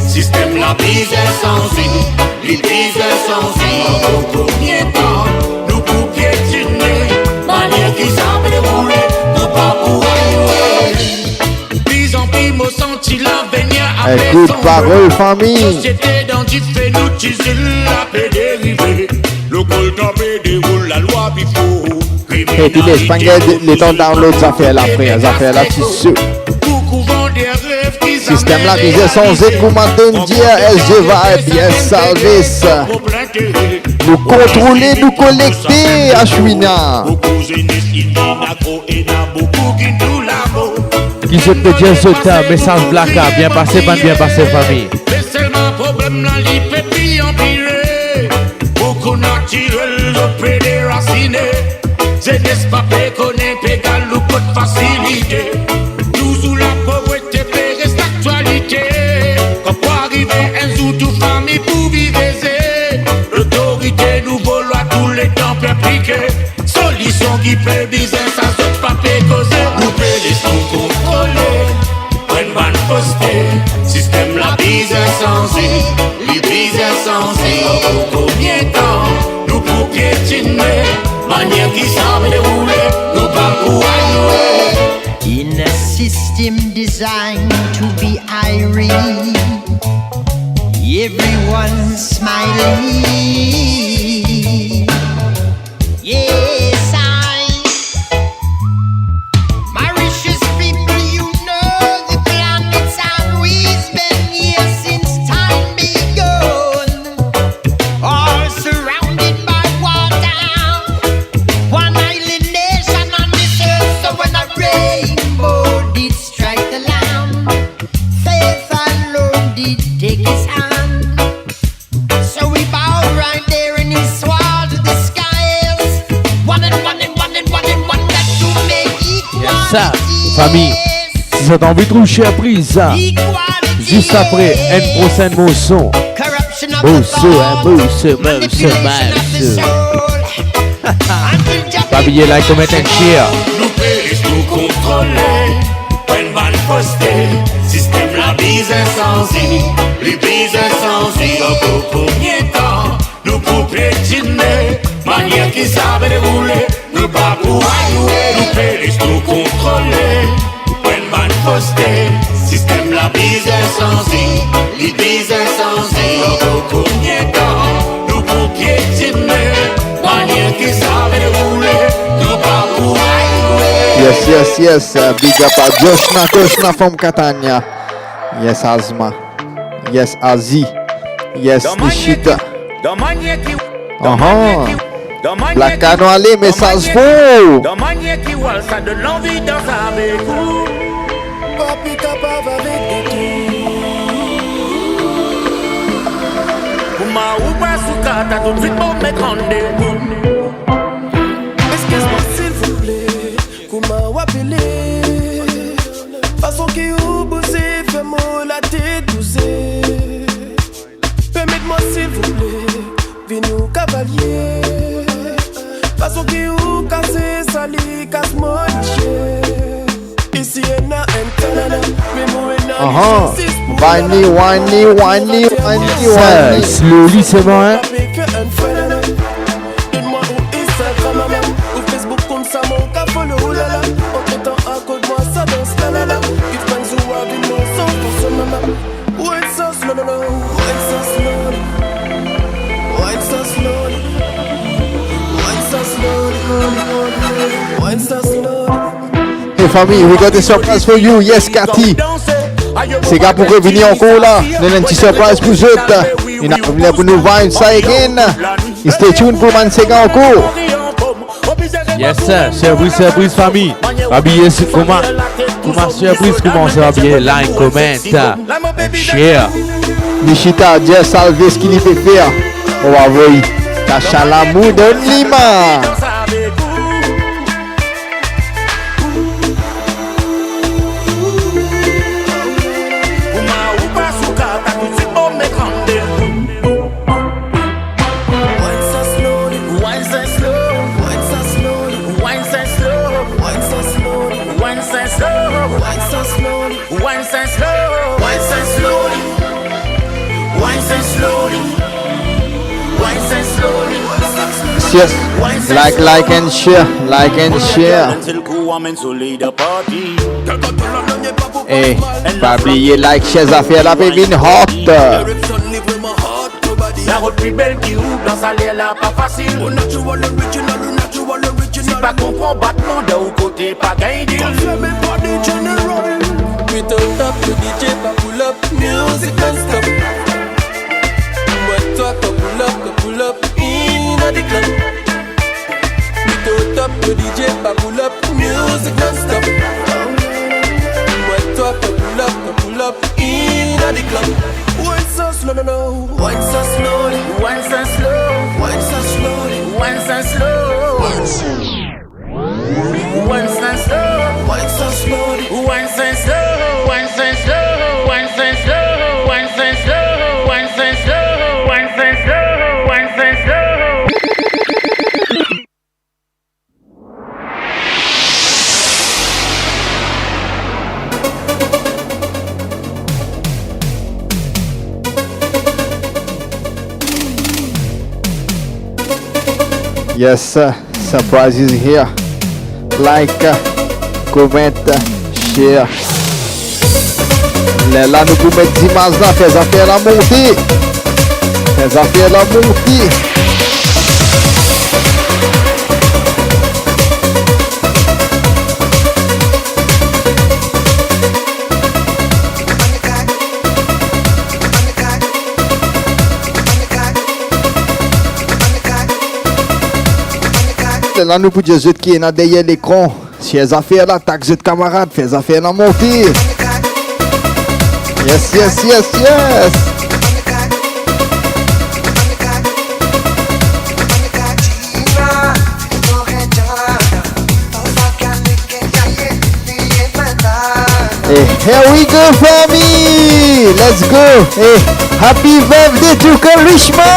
système la bise sans y, l'église sans y. En combien de temps, nous pour piétiner, manière qui savent dérouler, nous pas pour aïouer. Plus en plus, me senti l'avenir avec son parole, famille. Société dans du fait, nous tisons la paix dérivée. Le col tapé déroule la loi bifo. Et puis les Espagnols, les temps download, ça fait la frère, ça fait la tissue. Système là, disait sans écoumantun dire SG Vibe, yes service. Nous contrôler, nous collecter, Ashwina. Qui se peut dire ce temps, message blacka, bien passé, famille. C'est seulement problème là, les pépis empirés. Beaucoup naturel, je peux déraciner. Je n'ai pas fait connaître pégal ou pas de facilité. Toujours la pauvreté, reste actualité. Quand pour arriver un jour, toute famille pour vivre. L'autorité, nouveau loi, tous les temps appliqués. Solution qui fait business, ça se pas causer. Nous laissons contrôler. Une bonne postée, système la bise sans y, les bise sans y. Combien de temps, nous pour piétiner, manière qui savent dérouler, nous pas pour aïouer. In a system designed to be irate, everyone smiling. Yes, Mauritius people, you know the planet's always been here since time begun. All surrounded by water, one island nation on this earth. So when a rainbow did strike the land, faith alone did take his hand. So we bowed right there in his ça, famille. Si vous avez envie de toucher à prise, ça. Juste après, une prochaine motion. Mousseau. Babillé, like, comment and share. Nous périssons tout contrôler. Une balle postée. Système la bise incendie. Les bises incendie. Encore combien de temps? Nous pour piétiner. Manière qui savent dérouler. Nous pas pour jouer. Nous périssons tout contrôler. Une balle postée. Système la bise incendie. Les bises incendie. Encore combien de temps? Nous pour piétiner. Manière qui savent dérouler. Nous pas pour jouer. Yes. Big up à Joshna from Catania. Yes, Azma. Yes, Azi. Yes, Nishita. La cano allez, message faux. Dans manière qui voit ça donne l'envie de danser avec vous. Papi capable avec tout. Pour ma ou pas sous carte, tout de suite pour mettre rendez-vous. Excuse-moi s'il vous plaît, comment appeler? Façon qui ou bossé, fais-moi la tête bousée. Permettez-moi s'il vous plaît, viens-nous cavalier. Façon qui ou cassé, sali, casse-moi liché. Ici y'en a un tanana, mais moi y'en a Whiny. Slowly, c'est bon, hein? Donne-moi au Instagram, ou Facebook comme ça, mon cafolo, oulala. En temps à côté de moi, ça danse, la la la. If friends who have been more so for some mama. Why it's so slow, no. Why it's so slow. Why it's so slow. Why it's so slow. Why it's so slow. Hey famille, we got a surprise for you. Yes, Cathy. C'est gars pour revenir encore là. On a un petit surprise pour vous autres. Il a revenu pour nous vibes ça again. Et stay tuned pour man c'est gars encore. Yes, sir. Surprise, famille. Habillé, comment surprise commence à habiller? Like, comment, share. Nishita, Dieu salve ce qu'il peut faire. On va voir. Tachalamou de Lima. Yes, like and share. Hey, pas oublier like, share affaire la baby hot. La route plus belle qui ouvre dans sa l'air là pas facile. Si pas comprend battement de ou côté pas gain deal. We don't stop to DJ pas pull up music non-stop. Moi toi pull up in a the club. We don't stop to DJ pas pull up music non-stop. Moi toi pull up in a the club. Wine so slow, no. Wine so slowly. Wine so slow. Wine so slowly. Wine so slow. Wine so Wine so slow. Wine so slowly. Wine so slow. Wine so slow. Wine so slow. Wine so slow. Wine so slow. Wine so slow. Wine so slow. Yes, surprise is here. Like, comment, share. Là, nous pouvons mettre 10 images là, fais affaire la montée. Fais affaire la montée. Là, nous pouvons dire qui est derrière l'écran. Si les affaires là, tac, de camarades, fais affaire la montée. Yes. Hey, here we go, family. Let's go. Hey, happy birthday to Karishma.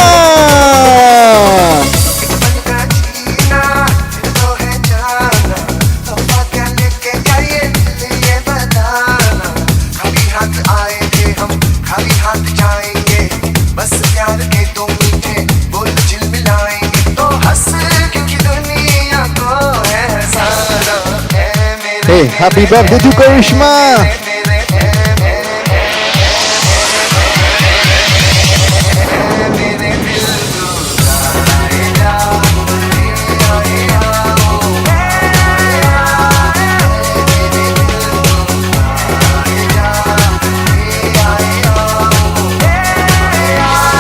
Hey, happy birthday to Karishma!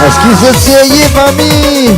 Est-ce qu'ils essayaient, famille?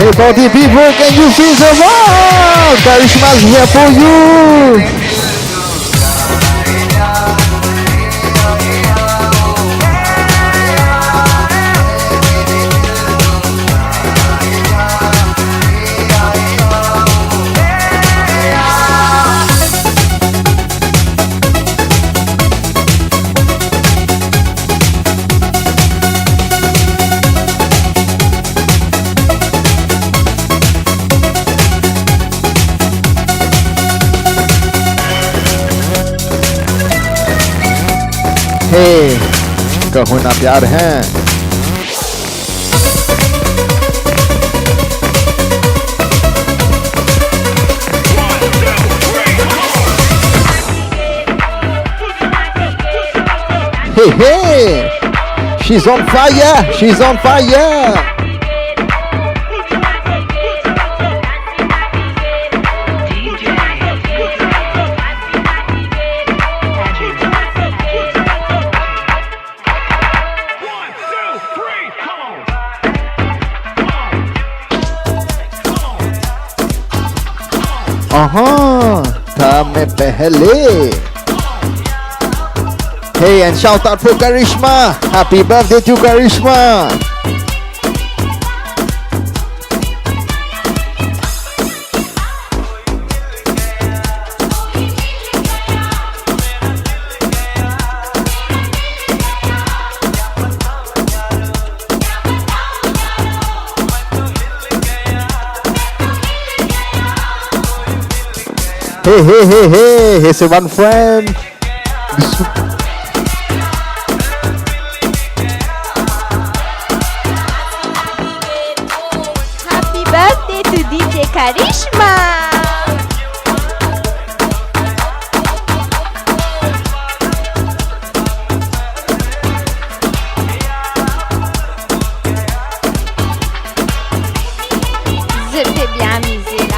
Hey party people, can you feel the love? Karishma's here for you. Hey, कहो ना प्यार है। Hey, hey, she's on fire, she's on fire. था मैं पहले. Hey, and shout out for Karishma. Happy birthday to Karishma. Hey, hey, hey, hey, here's one friend. Happy birthday to DJ Karishma. Je t'ai bien amusé là.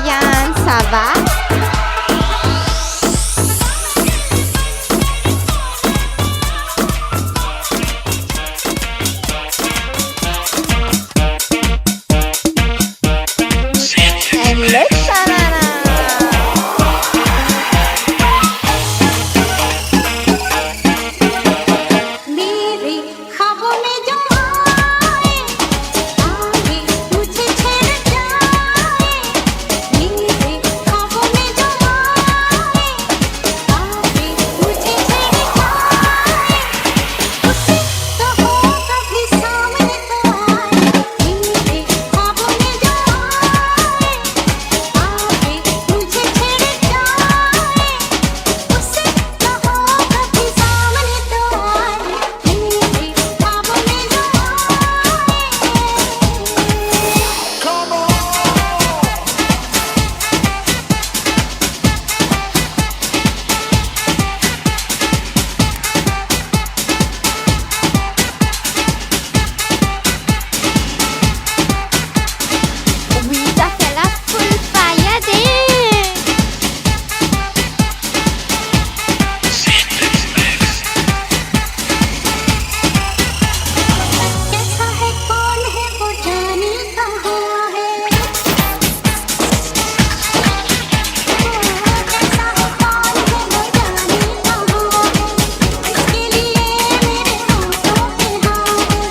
Ryan, ça va? Hello, Shanana. मेरे ख्वाबों में जो आए मुझे छेड़ जाए मेरे ख्वाबों में जो आए मुझे छेड़ जाए उसे कहो कभी सामने तो आए मेरे ख्वाबों में जो आए मुझे छेड़ जाए उसे कहो कभी सामने तो आए मेरे ख्वाबों में जो Oui, ça fait la full fire day. कैसा है कौन है वो जाने कहाँ है कैसा है कौन है वो जाने कहाँ है इसके लिए मेरे होठों पे हाँ है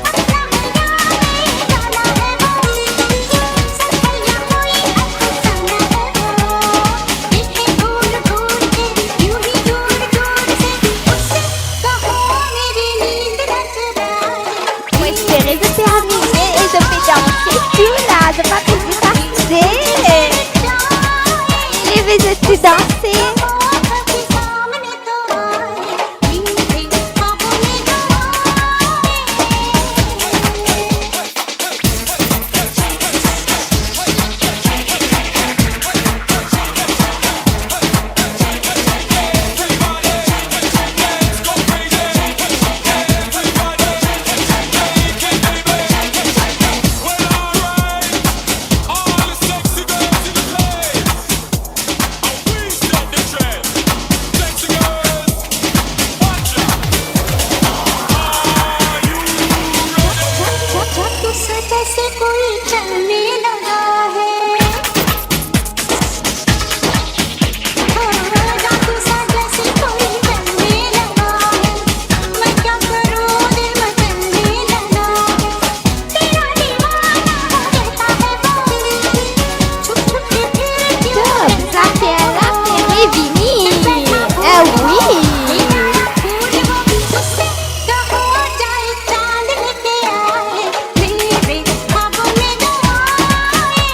अपना जाना है वो सफल या कोई अफसाना है वो देखे घूर घूर के यूं ही दूर दूर से उससे कहो मेरी नींद न चुराए Faut espérer de terminer et je fais danser tout là. Je pas que vous danser. Les veux-tu danser? कभी सामने तो आए मेरे ख्वाबों में जो जादू सा जैसे कोई चलने लगा है जादू सा जैसे कोई चलने लगा है मैं क्या करूं दिल मचलने लगा है तेरा दीवाना हो रहता है वो छुप छुप के फिर क्यों Ça fait la Vini. Ah oui. उससे कहो जाए चांद लेके आए मेरे ख्वाबों में जो आए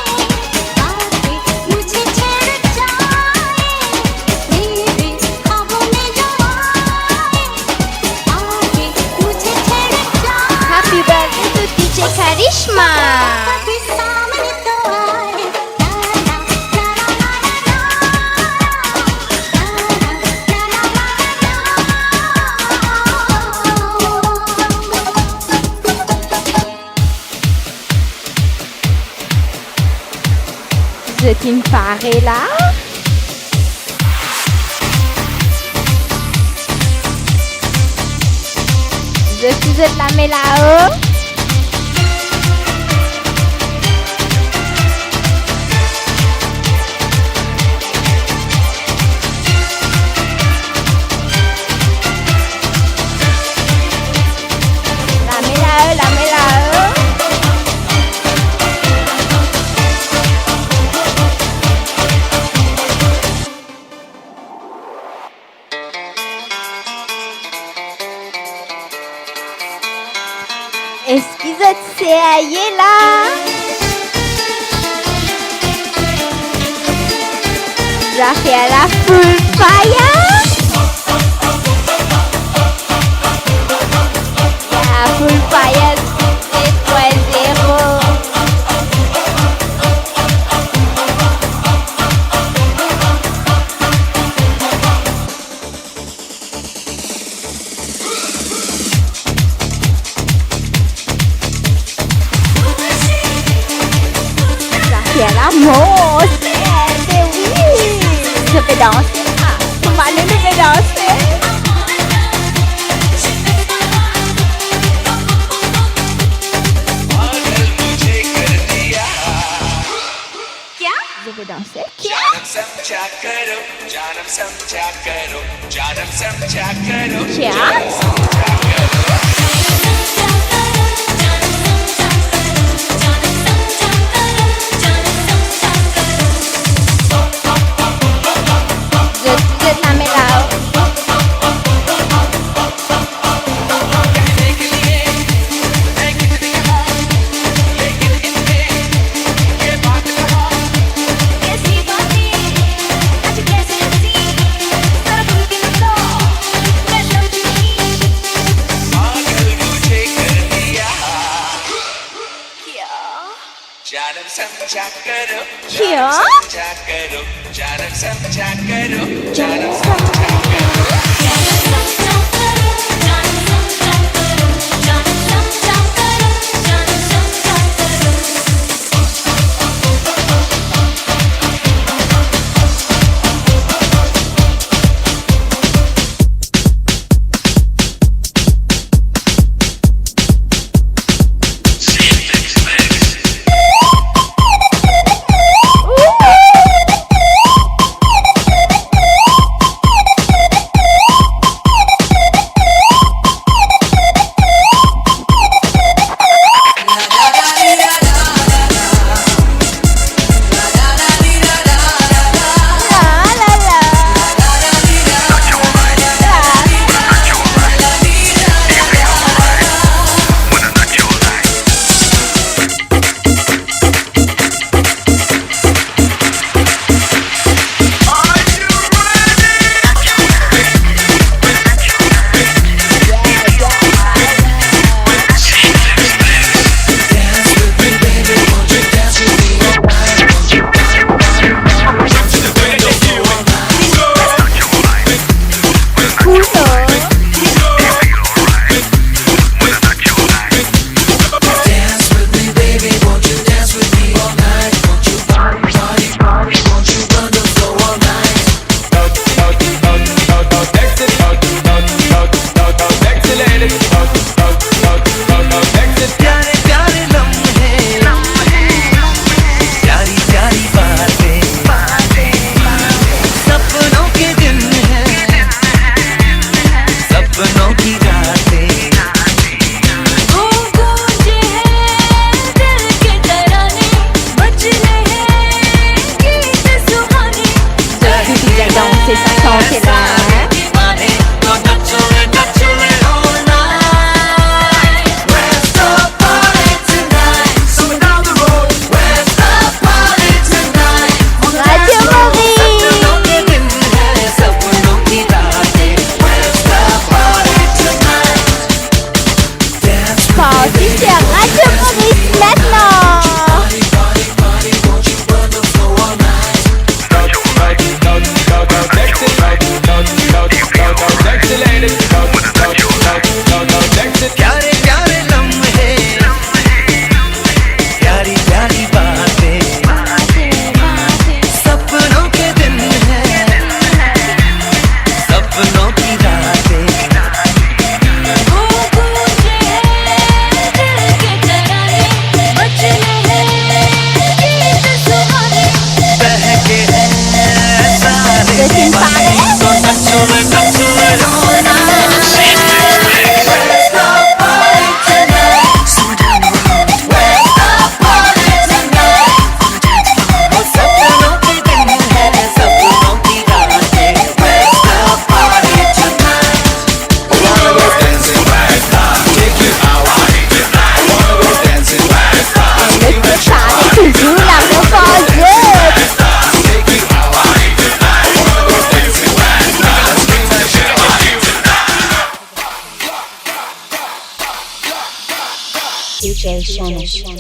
मुझे छेड़ जाए मेरे ख्वाबों में जो आए मुझे छेड़ जाए Happy birthday to DJ Karishma. कभी सामने तो आए Je t'aime pareil là. Je suis la mets là-haut. La mets là-haut, la mets là-haut. Excusez-moi, là. Je fais la full fire. La full fire, c'est 3-0. Je fais la mousse. danser. Comment aller lever danser? क्या? Je vais danser. क्या? Je t'amène là-haut.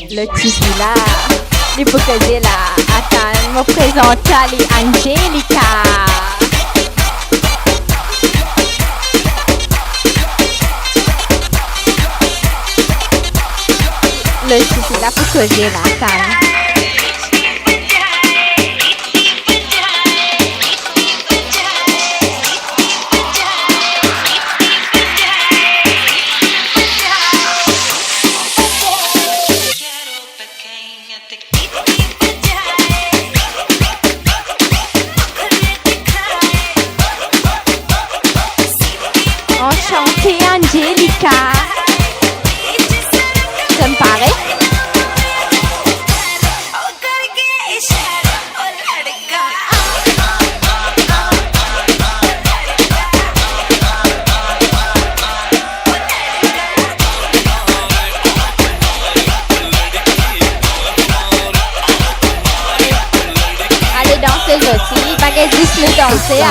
Le petit là, l'hypocrisie là, attends, me présenter à Angelica. Le petit là pour causer là, attends. cas. Ça me paraît. Allez danser aussi, baguette 10 le danser.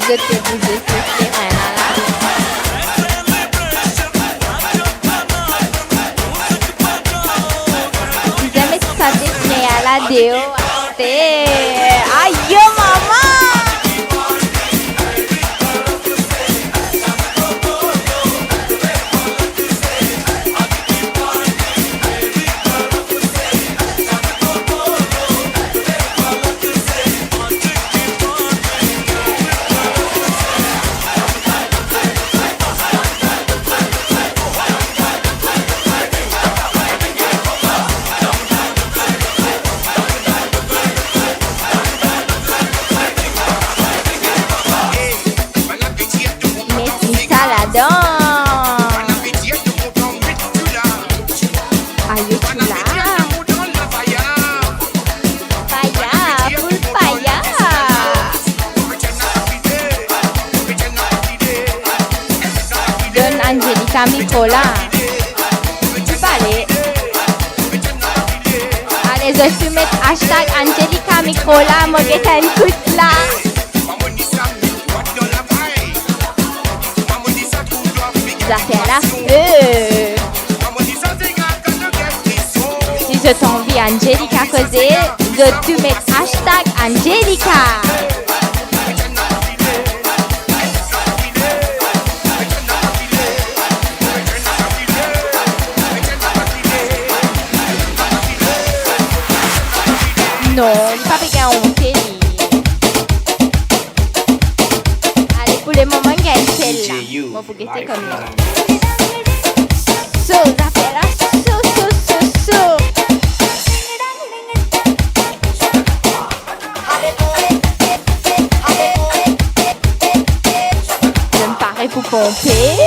je te bouger sur ce terrain là. Si jamais tu savais que tu es à la déo, aïe yo maman! Microla, tu parlais. Allez, je suis mettre hashtag Angelica Microla, moi je t'écoute là. Ça fait la feu. Si je t'envie Angelica causer, je tu mets hashtag Angelica. Non, pas pégué en télé. Allez, pour le moment, il y a une telle là. Bon, pour guetter comme ça. So, ça fait là. So. Je me parais pour pomper.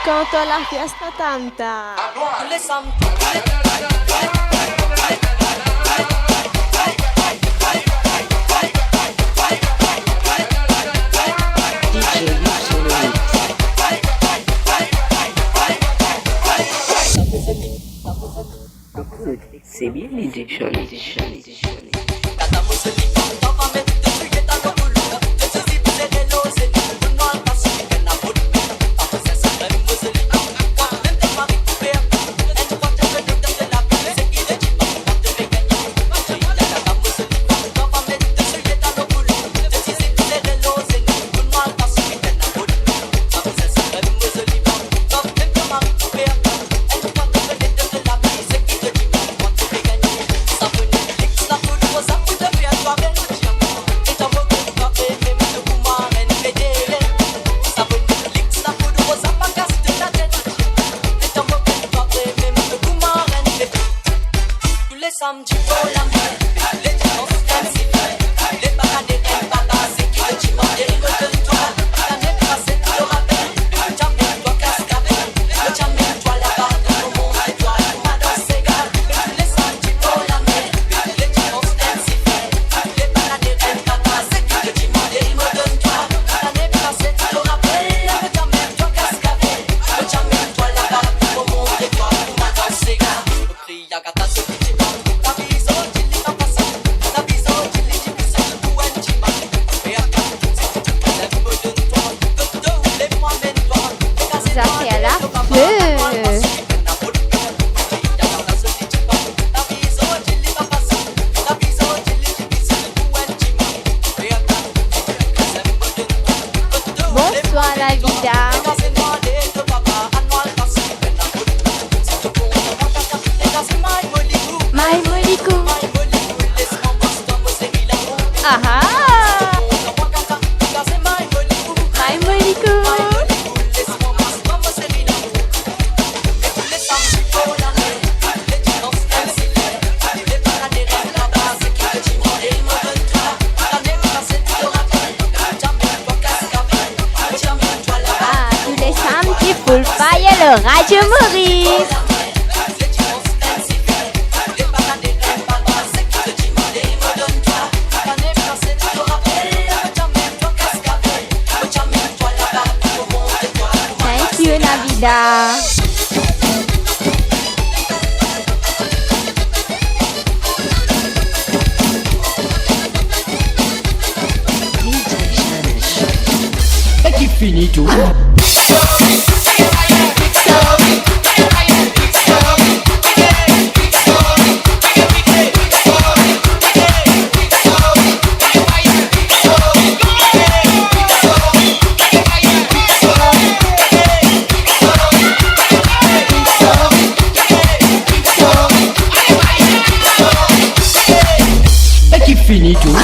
Canto la fiesta tanta. C'est bien l'idée, Stop Radio Maurice. Thank you, Navida. Et qui finit tout. Fini tout.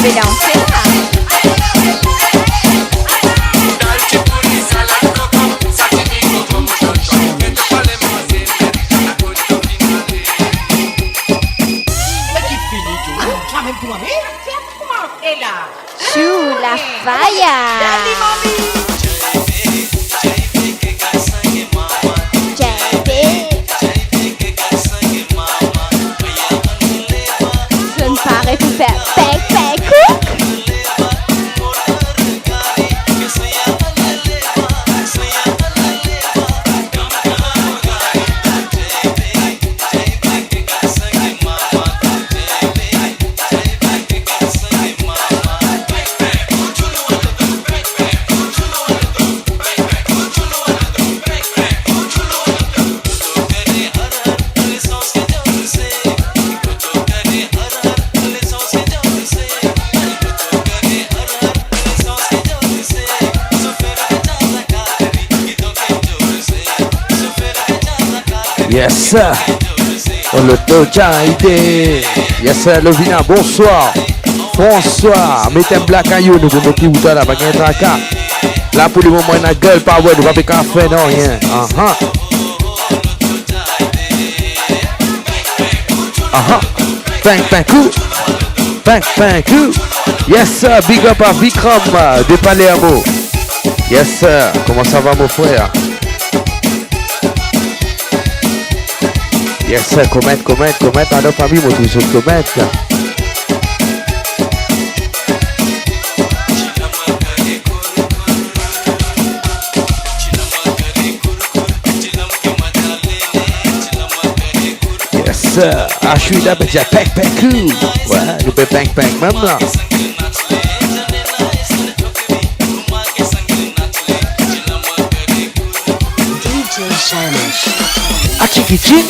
vais danser là. Chou, la fire. Je ne parais plus faire bang bang cook. Yes sir. Oh, le Doja idée. Yes sir, Lovina, bonsoir. Bonsoir. Mettez un black à you, nous pour qui vous là, pas de tracas. Là pour le moment, on a gueule, pas ouais, nous pas de café, non, rien. Bang bang coup. Bang bang coup. Yes sir, big up à Vikram de Palermo. Yes sir, comment ça va mon frère? Yes sir, comment à notre famille, mon toujours comment. Yes sir, je suis là, mais j'ai bang bang coup. Ouais, nous peux bang bang même là. Achikiching,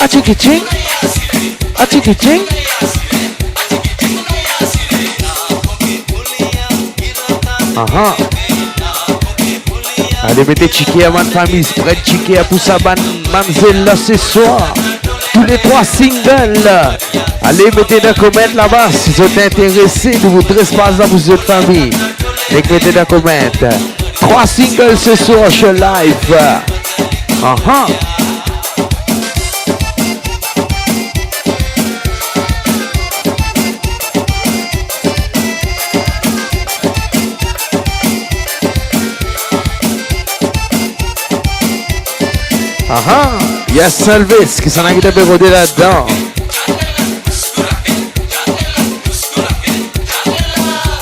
achikiching, achikiching. Allez, mettez chiquet à ma famille, spread chiquet pour sa mamzelle là ce soir. Tous les 3 singles. Allez, mettez des commentaires là-bas si vous êtes intéressés de vous trespasser dans votre famille. Mettez des commentaires. 3 singles ce soir sur live. Yes, Elvis, qui s'en a quitté rodé là-dedans.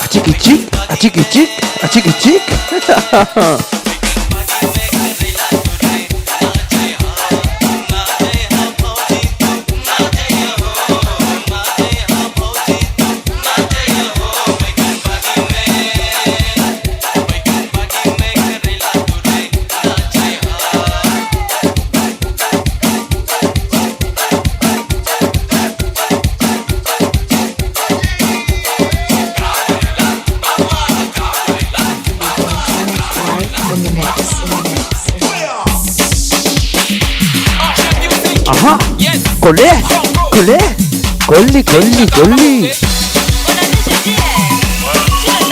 Atchikichik, atchikichik, atchikichik. Colli.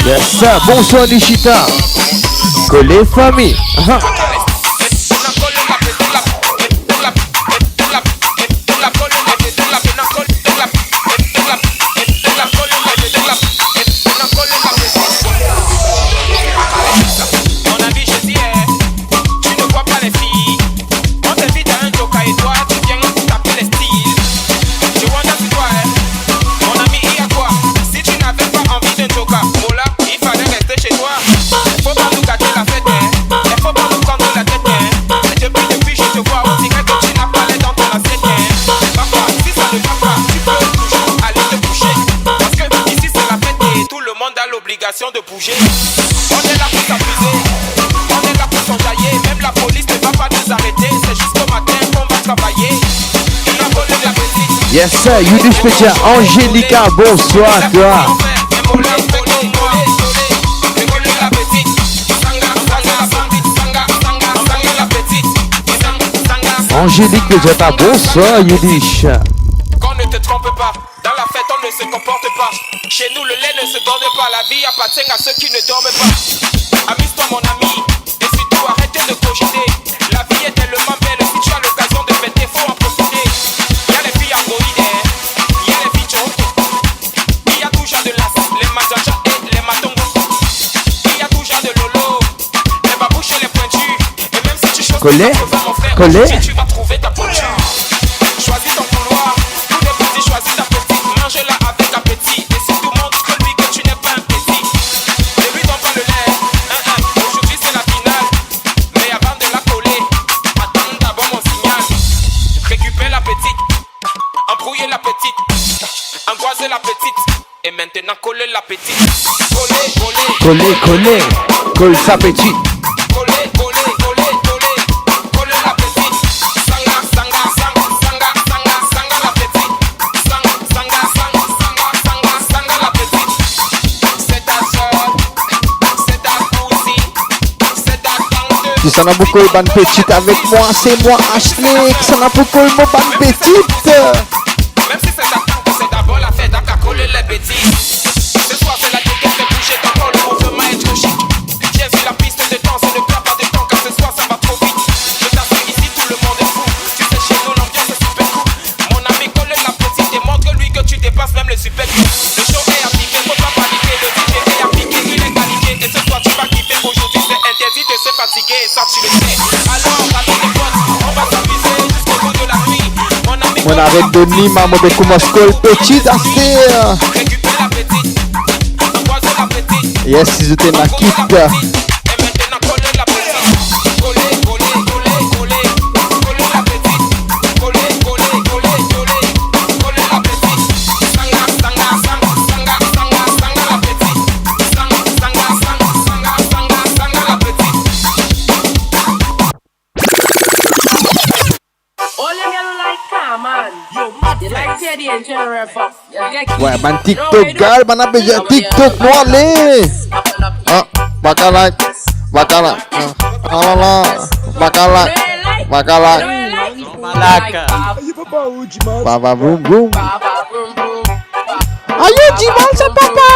Yes sir, bonsoir Nishita. Collé famille. De bouger. On est là pour s'amuser, on est là pour s'enjailler. Même la police ne va pas nous arrêter. C'est jusqu'au matin qu'on va travailler. On a volé la petite. Yes sir, Yudish Petia, Angelica, bonsoir toi. Angélique Petia, bonsoir Yudish. Qu'on ne te trompe pas, dans la fête on ne se comporte pas. Chez nous, le lait ne se donne pas. La vie appartient à ceux qui ne dorment pas. Amuse-toi, mon ami, et surtout arrêtez de cogiter. La vie est tellement belle, si tu as l'occasion de fêter, faut en profiter. Y'a les filles androïdes, y'a les filles choco. Il y a toujours de l'as, les majaja et les matongos. Il y a toujours de lolo, les babouches et les pointus. Et même si tu choses Collet, mon frère, collet. tu vas trouver ta pointure. Choisis ton couloir, tous les petits choisis ta petite. Mange-la avec appétit, et si tout le monde que lui que tu n'es pas un petit. Ne lui donne pas le lait, aujourd'hui c'est la finale. Mais avant de la coller, attends d'abord mon signal. Récupère la petite, embrouiller la petite, angoisser la petite, et maintenant coller la petite. Coller, coller, Coller, colle sa petite. coller, coller, coller, coller, coller la petite. Sanga, sanga, sanga, sanga, sanga, sanga la petite. Sanga, sanga, sanga, sanga, sanga, sanga la petite. C'est ta soeur, c'est ta cousine, c'est ta tante. Si ça n'a beaucoup de bonne petite avec moi, c'est moi Ashley. Ça n'a beaucoup de bonne petite. Même si c'est ta tante, c'est d'abord la fête à coller les bêtises. Ce soir c'est la dégaine de bouger ton corps, le mouvement est trop chic. Viens sur la piste de danse et ne perds pas de temps car ce soir ça va trop vite. Je t'assure ici tout le monde est fou. Tu sais chez nous l'ambiance est super cool. Mon ami colle la petite et montre-lui que tu dépasses même le super cool. Le show est appliqué, faut pas paniquer. Le DJ est appliqué, il est qualifié. Et ce soir tu vas kiffer. Aujourd'hui c'est interdit de se fatiguer, ça tu le sais. Alors attends tes potes, on va s'amuser jusqu'au bout de la nuit. Mon ami On arrête de Nîmes, on de commence col petite affaire. récupère la petite, angoisse la petite. Yes, si c'était ma kit. Et maintenant coller la petite. Coller, coller, coller, coller. Coller la petite. Coller, coller, coller, coller. Coller la petite. Sanga, sanga, sanga, sanga, sanga, sanga la petite. Sanga, sanga, sanga, sanga, sanga, sanga la petite. All you girl like come on. You like Teddy and General Fox. Ouais, ban TikTok gal, ban a besoin TikTok moi allez. Ah, bacala, bacala. Ah là, bacala, bacala. Malaca. Baba boum boum. Aïe, Diman sa papa.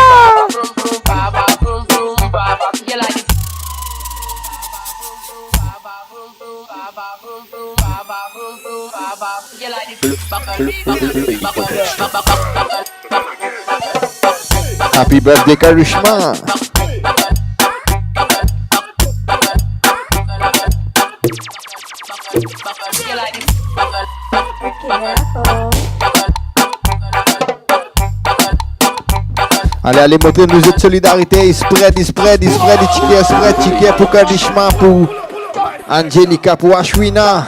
Happy birthday Karishma. Allez, allez, montez nous de solidarité. Spread, ticket pour Karishma, pour Angelica, pour Ashwina.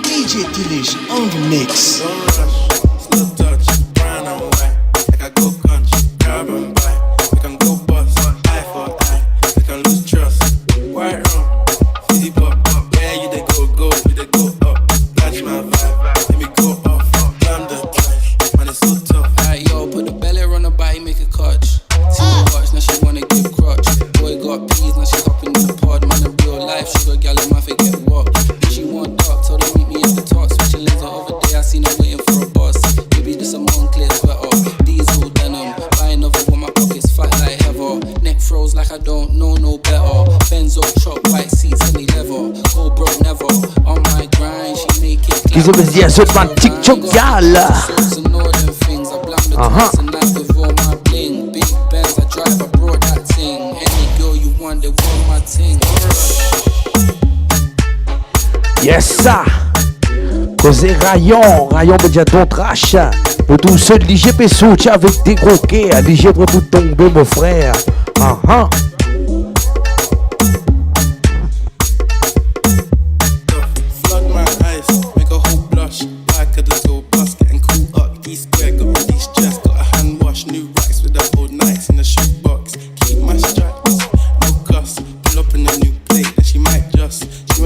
DJ Delish on the mix. Ils ont dit à ce man TikTok gal. Yes ça. Cause rayon veut dire ton trash. Pour tous ceux de l'IGP sauter avec des gros quais. l'IGP pour tomber mon frère.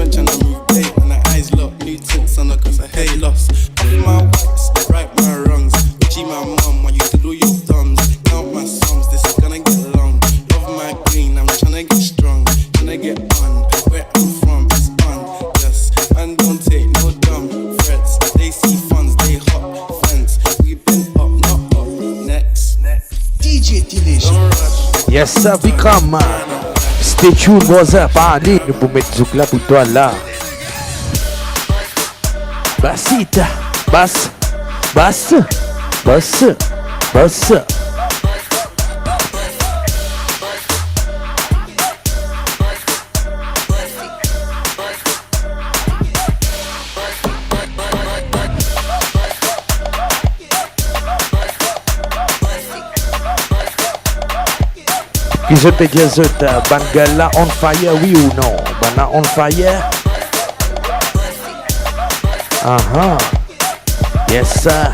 tryna move weight when the eyes lock. New tints on her cause I hate loss. Off my whites, right my wrongs. Gucci my mum, I used to do your thumbs. Count my sums, this is gonna get long. Love my green, I'm tryna get strong. Tryna get on, where I'm from, it's on. Yes, and don't take no dumb threats. They see funds, they hot fence. We've been up, not up. Next. DJ Delicious. Yes, sir, Vikram. Stay tuned, brother. Pas aller, nous pour mettre zouk là pour toi là. Bassita, basse, basse, basse, basse. Qui je te dis, Bangala on fire, oui ou non? Bana on fire? Uh-huh. Yes, sir.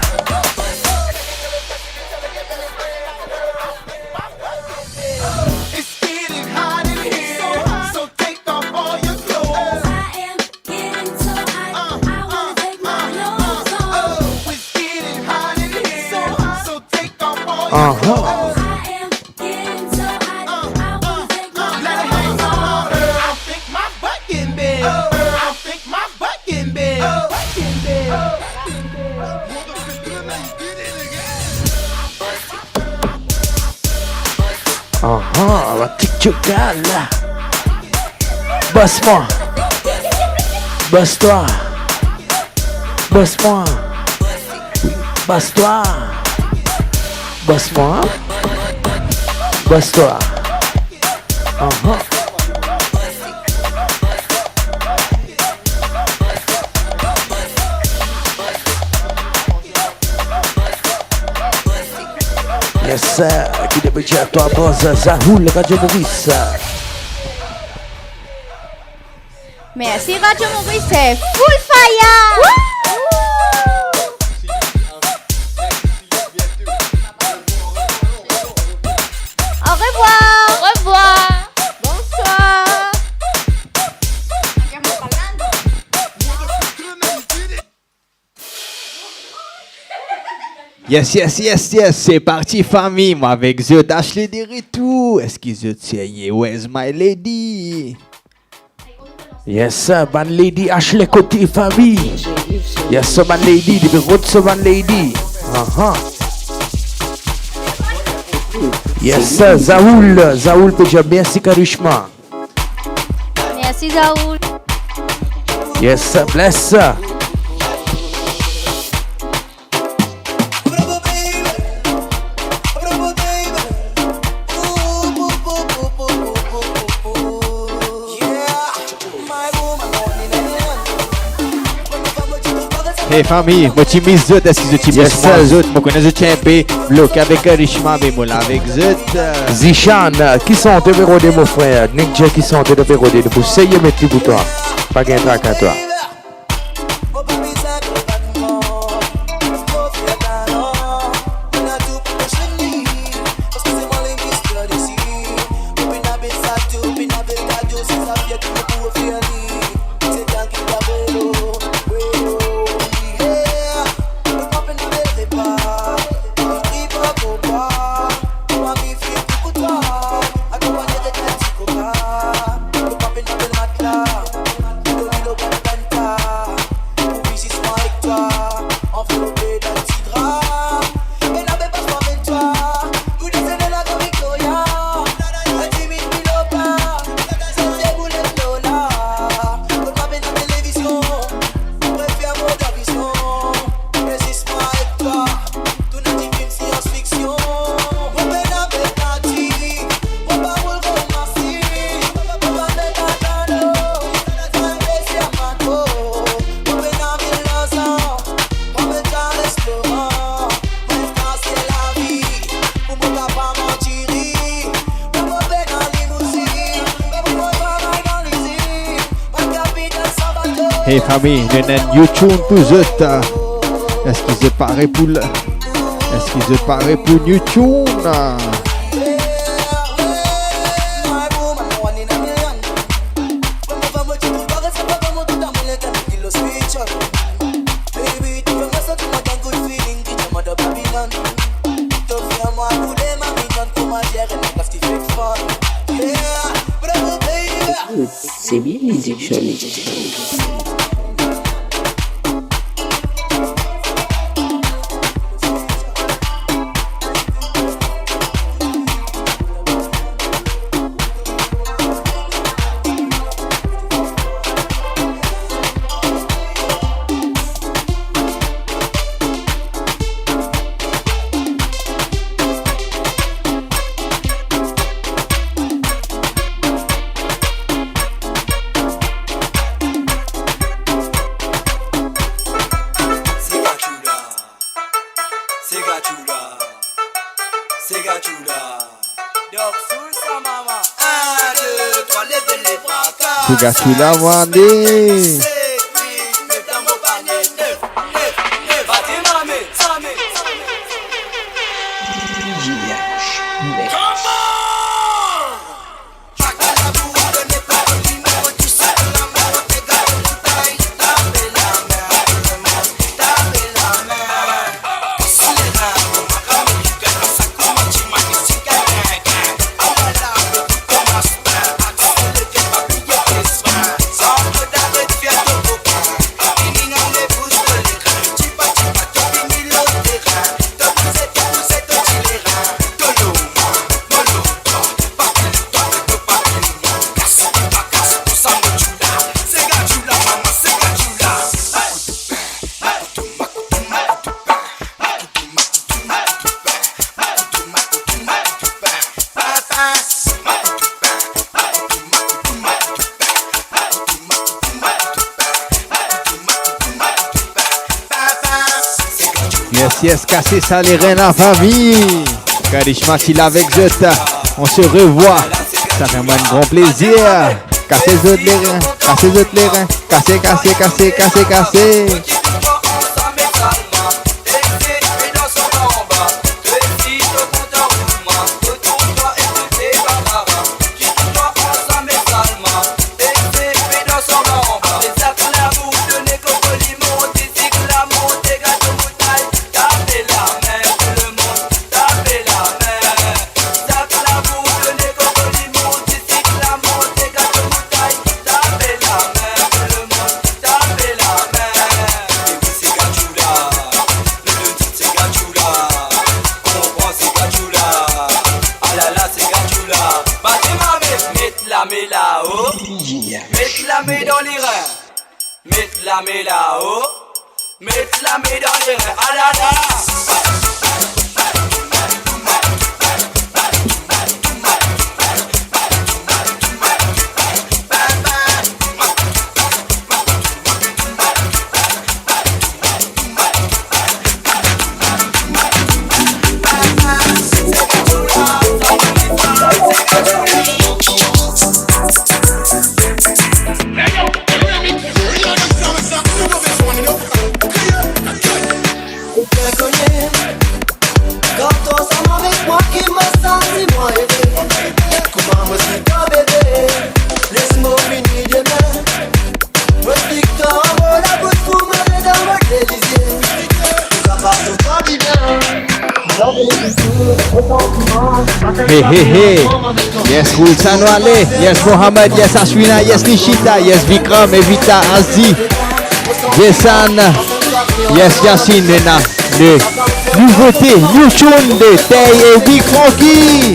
It's getting hot in here, so take off all your clothes. I am getting so hot, I wanna take my clothes off. It's getting hot in here, so take off all your clothes. La petite gala. Bosse-moi. Bosse-toi. Bosse-moi. Bosse-toi. Bosse-moi. Bosse-toi. Yes, sir. Qui deve già tua cosa, Zahul, Radio Maurice. Merci Radio Maurice, c'est full fire. Au revoir. Au revoir. Bonsoir. Yes, yes, yes, yes, c'est parti famille, moi avec The Ashley des retours. Est-ce qu'ils se tiennent? Where's my lady? Yes, sir, man lady Ashley côté famille. Yes, sir, man lady, the road, sir, man lady. Yes, sir, Zaoul, déjà merci Karishma. Merci Zaoul. Yes, sir, bless sir. Hey famille, moi tu mises Zut, est-ce que tu mises moi Zut? Moi connais Zut Champion, bloqué avec Richma, mais moi là avec Zut. Zishan, qui sont tes vérodés mon frère? Nick J, qui sont tes vérodés? Pour essayer mettre les boutons. Pas gain trac à toi. Hey famille, nous avons YouTube pour Zut. Est-ce qu'ils sont parés pour le... Est-ce qu'ils sont parés pour YouTube? C'est bien l'idée, Charlie. Suga chula wande. Yes, casser ça les reines en famille. Karishma s'il avec Zeta. On se revoit. Ça fait un grand plaisir. Casser les reins, casser les reins, casser. la main là-haut, mettre la main dans les reins, ah là là. Hey. Yes, Wulsano Ale. Yes, Mohamed. Yes, Ashwina. Yes, Nishita. Yes, Vikram. Evita, Azi. Jason. Yes, Yacine. Nena. Le nouveauté, New Tune de Tay et Big Frankie.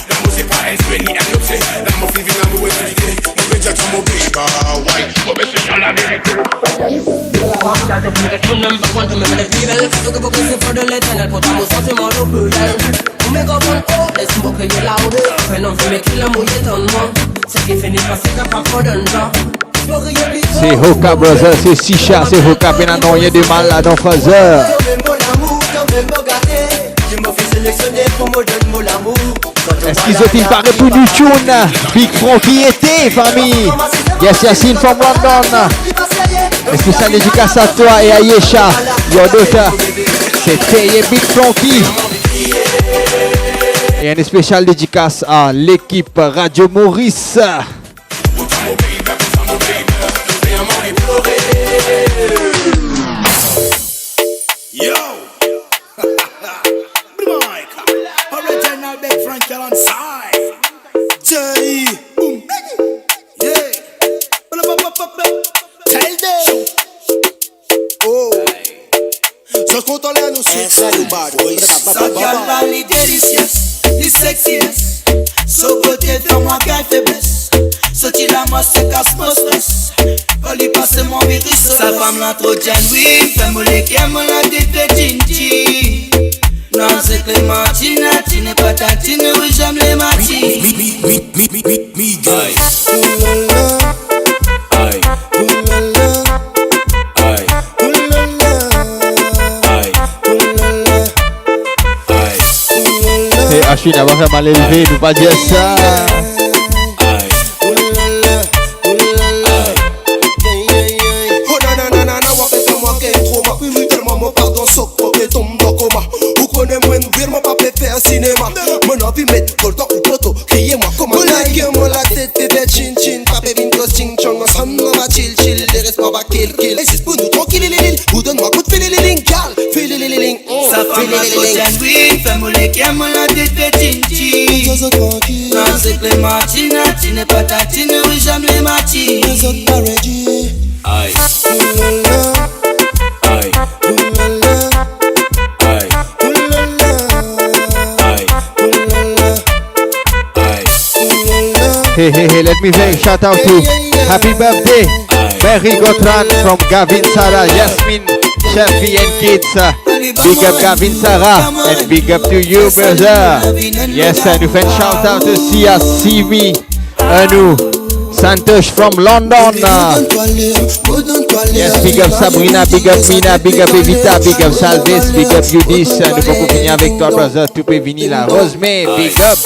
La musique pas inspirée ni C'est Hoka Brothers, c'est Sisha, c'est Hoka Benanon, il y a du mal là dans Fraser. Est-ce qu'ils ont-ils parlé pour du tune? Big Frankie était, famille. Yes, Yassine from London. Spécial dédicace à toi et à Yesha. Your daughter. C'était Big Frankie. Et un spécial dédicace à l'équipe Radio Maurice. Yo! Original Big Frankie on side. Jay! Boom! Yeah! Tell them! Oh! Je compte en l'air, nous sommes bad boys. So girl, valley delicious, the sexiest. So beauté dans moi, qu'elle faiblesse. So tu la masse, c'est casse-posse. Oli passe mon virus. Sa femme la trop genuine. Fais-moi les qui aiment la tête chinchi. Non, c'est Clémentine, tu n'es pas tatine, oui, j'aime les matines. Hey, Achille, on va faire mal élevé, nous pas dire ça. Cinéma, mon envie mettre gold dans le poteau, criez-moi comment moi la tête bébé chin chin, papé bingo ching chong, ensemble on va chill chill, les restes on va kill kill, et c'est pour nous tranquille les vous donne-moi coup de fil les lignes, gal, fil les lignes, sa femme la trop genuine, fais-moi les qui aiment la tête chin chin, non c'est Clémentine, tu n'es pas tatine, oui j'aime les matines, les autres pas ready, aïe, aïe, Hey, hey, hey, let me say shout out to happy birthday, Berry Gotran from Gavin Sarah, Yasmin, Shafi and kids. Big up Gavin Sarah and big up to you, brother. Yes, and you can shout out to Sia, Simi, Anu, Santosh from London. Yes, big up Sabrina, big up Mina, big up Evita, big up Salvis, big up Yudis. Nous pouvons finir avec toi, brother. Tu peux venir là. Rosemay, big up.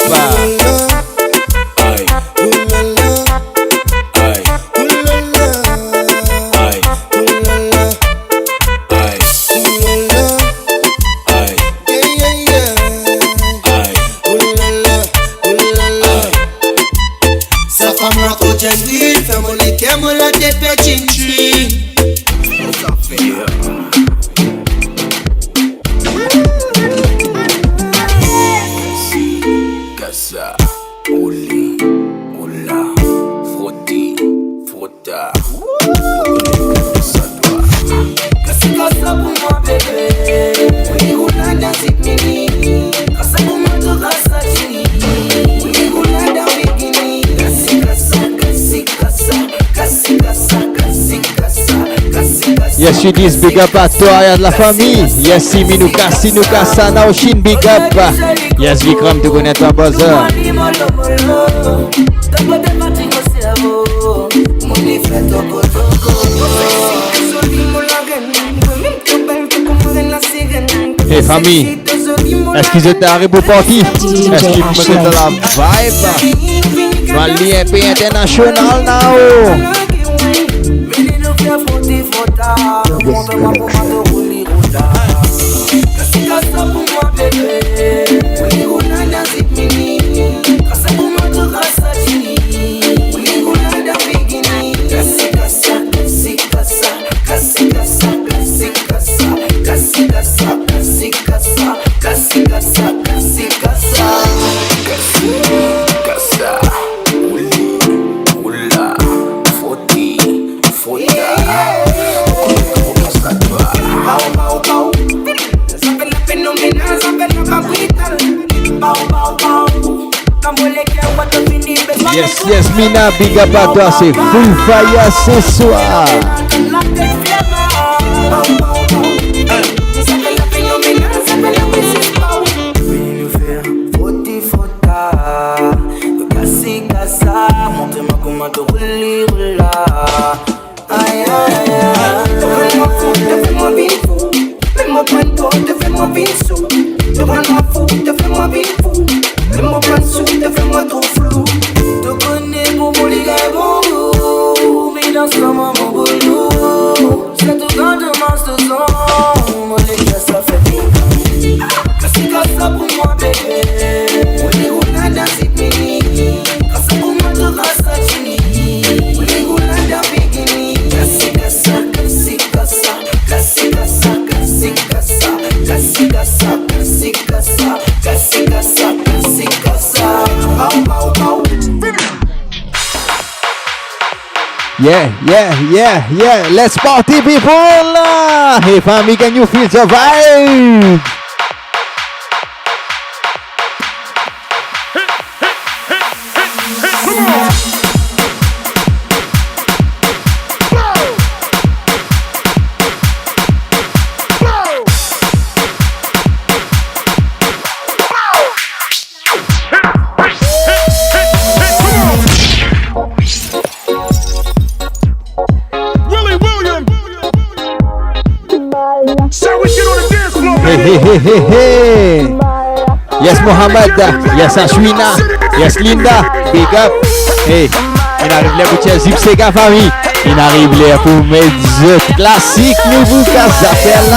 Fais-moi les qui aiment la tête chin chin. Kassa, Oli, Ola, Frotti, Frotta. Kassi kassa pour moi bébé. Oui, Ola dans cette mini. Kassa pour moi de kassa chini. Oui, Ola dans bikini. Kassi kassa, kassi kassa, kassi kassa, kassi kassa, kassi kassa. Yes, you dis big up à toi et à la famille. Yes, Simi nous kassa, Naoshin, big up. Yes, Vikram, tu connais ton buzzer. Hey famille, est-ce qu'ils étaient arrivés pour partir? Est-ce qu'ils me mettent de la vibe? Mali est pays international now. Yes, yes, Mina, big up à toi, c'est full fire ce soir. là. Aïe aïe aïe. Fais-moi fou, fais-moi bien fou. Fais-moi prendre toi, fais-moi bien sous. Fais-moi fou, fais-moi bien fou. Fais-moi prendre sous, fais-moi trop flou. Tu connais mon bolide bon goût, mais dans ce moment mon boulot. C'est tout quand je mange ce son, mon les gars ça fait bien. C'est comme ça pour moi bébé. On est où là dans cette mini. Quand ça pour moi tout grâce à Tini. On est où là dans bikini. Classique à ça, classique à ça. Classique à ça, classique à ça. Classique à ça, classique à ça. Classique à ça, classique à ça. Pow, pow, pow. Yeah, yeah, yeah, yeah. Let's party, people. Hey, family, can you feel the vibe? Hey. Yes, Mohamed. Yes, Ashwina. Yes, Linda. Big up. Hey, il arrive là pour Zip Sega famille. Il arrive là pour mettre the classique nouveau casse d'affaires là.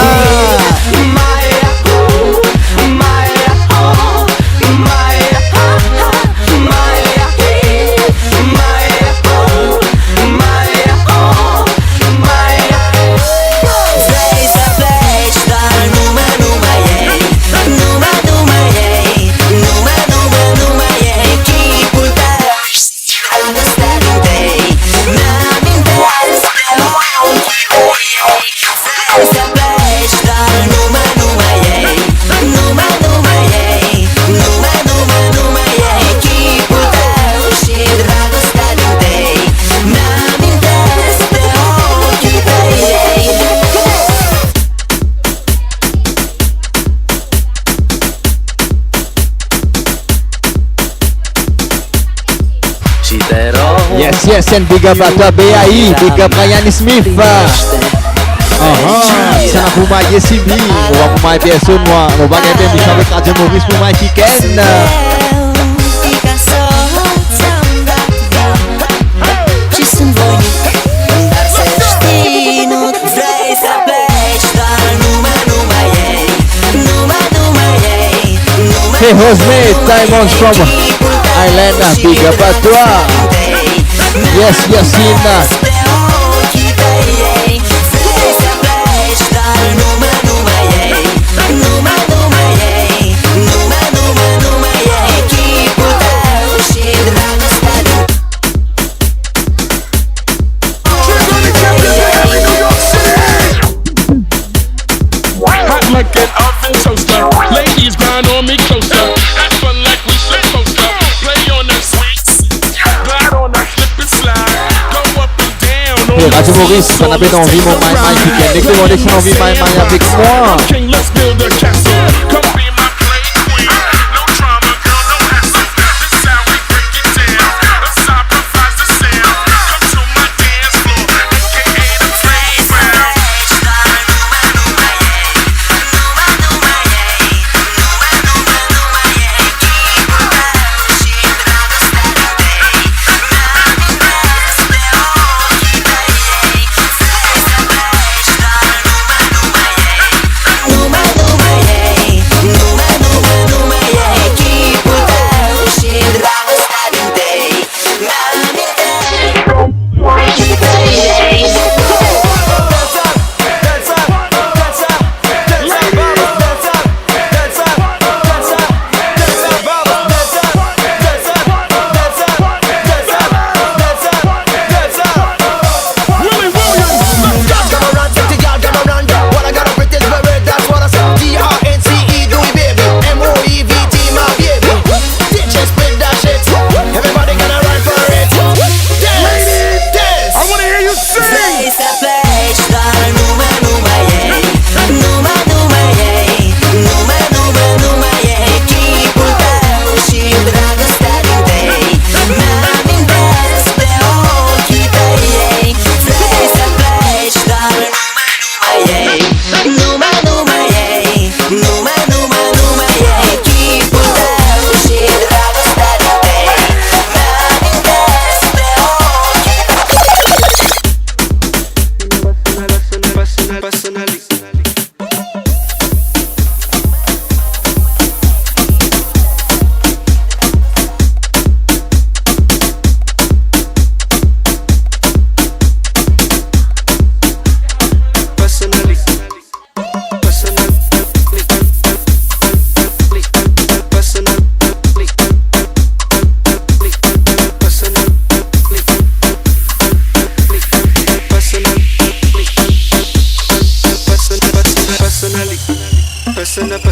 Yes, and big up à toi BAI, big up Ryan Smith. Ça pour moi Yesibi, on va pour moi personne moi, on va gagner des avec Radio Maurice pour moi Chicken. Hey Josme, Diamonds from Ireland, big up à toi. Yes, Yasina. Hot like an oven toaster. Ladies grind on me closer. Have fun like we supposed to. Play on the sweets. Glide on the slip and slide. Go up and down. Hey, Radio Maurice, si on avait envie mon My My Chicken, dès que vous avez envie My My avec moi. King, let's build a castle. Come be my play queen. No drama, girl, no hassle. This is how we break it down. Let's sacrifice the sound. Come to my dance floor, aka the playground.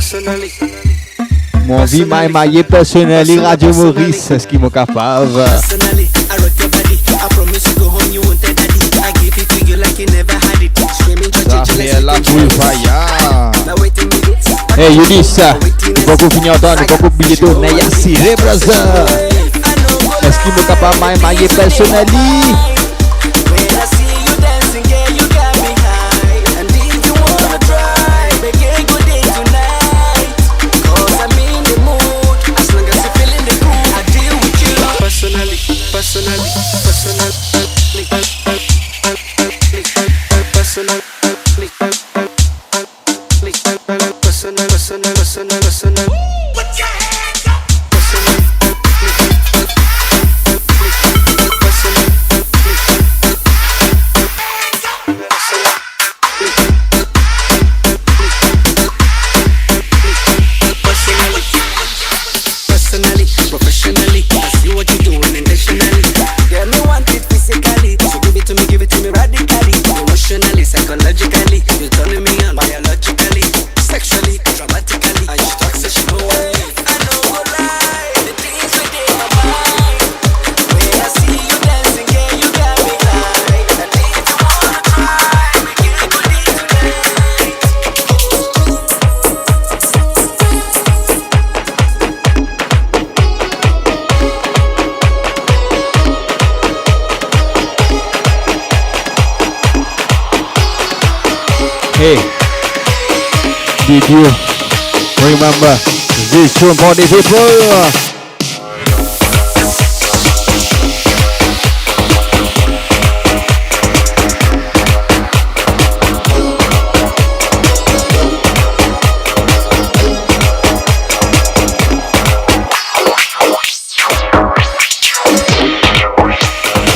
personally. Mon vie m'a émaillé personnellement, Radio Maurice, c'est ce qui m'a capable. Personally, I rock your body. I promise you go home, you won't tell daddy. I give it to you like you never had it. Screaming, Ça fait la boule faya. now wait a minute. Hey, Eunice, beaucoup finir entendre, beaucoup bientôt, Naya Siré, brother. Est-ce qu'il m'a capable m'a émaillé personnellement? When I see you dancing, yeah, you got me high. And if you wanna try, make a good day tonight. Cause I'm in the mood. As long as you're feeling the groove, I deal with you. Personally, personally, personally, personally, personally, personally, personally. Put your hands up. Personally. Personally, professionally, I see what you're doing intentionally. Yeah, me want it physically, so give it to me radically. Emotionally, psychologically, you're turning me on biologically, sexually, dramatically. I just talk sexual way. I know go lie, the things within my mind. When I see you dancing, yeah, you got me high. And if you wanna try, we can go deep tonight. Hey, did you remember this tune for the people?